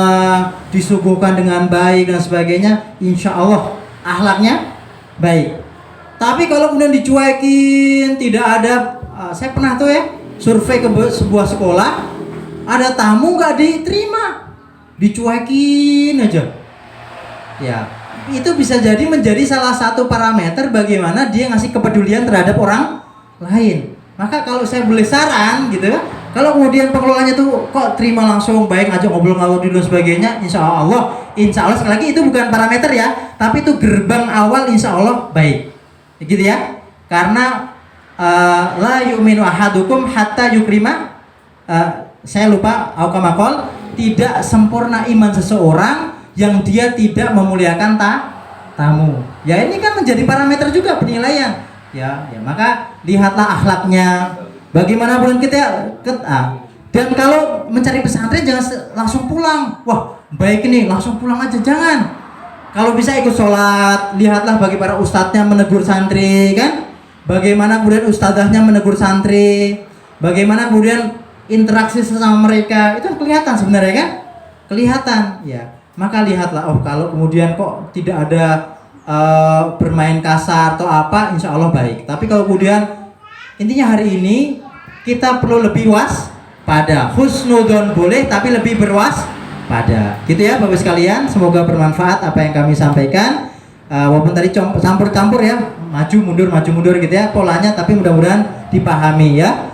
disuguhkan dengan baik dan sebagainya, insya Allah akhlaknya baik. Tapi kalau kemudian dicuekin, tidak ada, saya pernah tuh ya survei ke sebuah sekolah, ada tamu nggak diterima, dicuekin aja. Ya, itu bisa jadi menjadi salah satu parameter bagaimana dia ngasih kepedulian terhadap orang lain. Maka kalau saya boleh saran gitu ya, kalau kemudian pengelolanya tuh kok terima langsung baik, ngajak ngobrol-ngobrol dulu sebagainya, insya Allah sekali lagi itu bukan parameter ya, tapi itu gerbang awal insya Allah baik, gitu ya. Karena la yu'minu ahadukum hatta yukrima, saya lupa aukamakol, tidak sempurna iman seseorang yang dia tidak memuliakan tamu. Ya ini kan menjadi parameter juga penilaian. Ya, maka lihatlah akhlaknya. Bagaimanapun kita dan kalau mencari pesantren jangan langsung pulang. Wah, baik ini langsung pulang aja, jangan. Kalau bisa ikut sholat, lihatlah bagi para ustadznya menegur santri kan. Bagaimana kemudian ustadzahnya menegur santri. Bagaimana kemudian interaksi sesama mereka, itu kelihatan sebenarnya kan? Kelihatan, ya. Maka lihatlah, oh kalau kemudian kok tidak ada bermain kasar atau apa, insya Allah baik. Tapi kalau kemudian intinya hari ini kita perlu lebih waspada. Husnudon boleh, tapi lebih berwaspada. Gitu ya Bapak sekalian. Semoga bermanfaat apa yang kami sampaikan. Walaupun tadi campur-campur ya, maju mundur gitu ya polanya, tapi mudah-mudahan dipahami ya.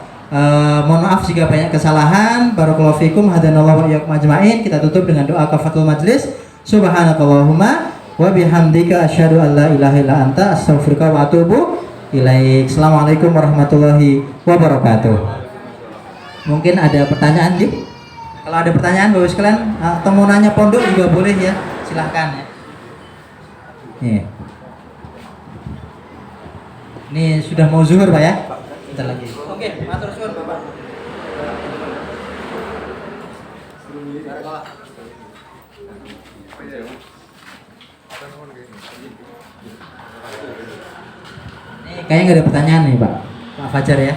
Mohon maaf jika banyak kesalahan. Barakallahu fikum, hadanallahu wa iyyakum ajmain. Kita tutup dengan doa kafatul majlis. Subhanakallahumma wa bihamdika asyhadu an la ilaha illa anta astaghfiruka wa atubu ilaik. Assalamualaikum warahmatullahi wabarakatuh. Mungkin ada pertanyaan nih? Kalau ada pertanyaan Bapak sekalian, atau mau nanya pondok juga boleh ya. Silahkan ya. Ini sudah mau zuhur Pak ya? Bentar lagi. Oke, matur suwun Bapak. Ini kayaknya nggak ada pertanyaan nih Pak Fajar ya.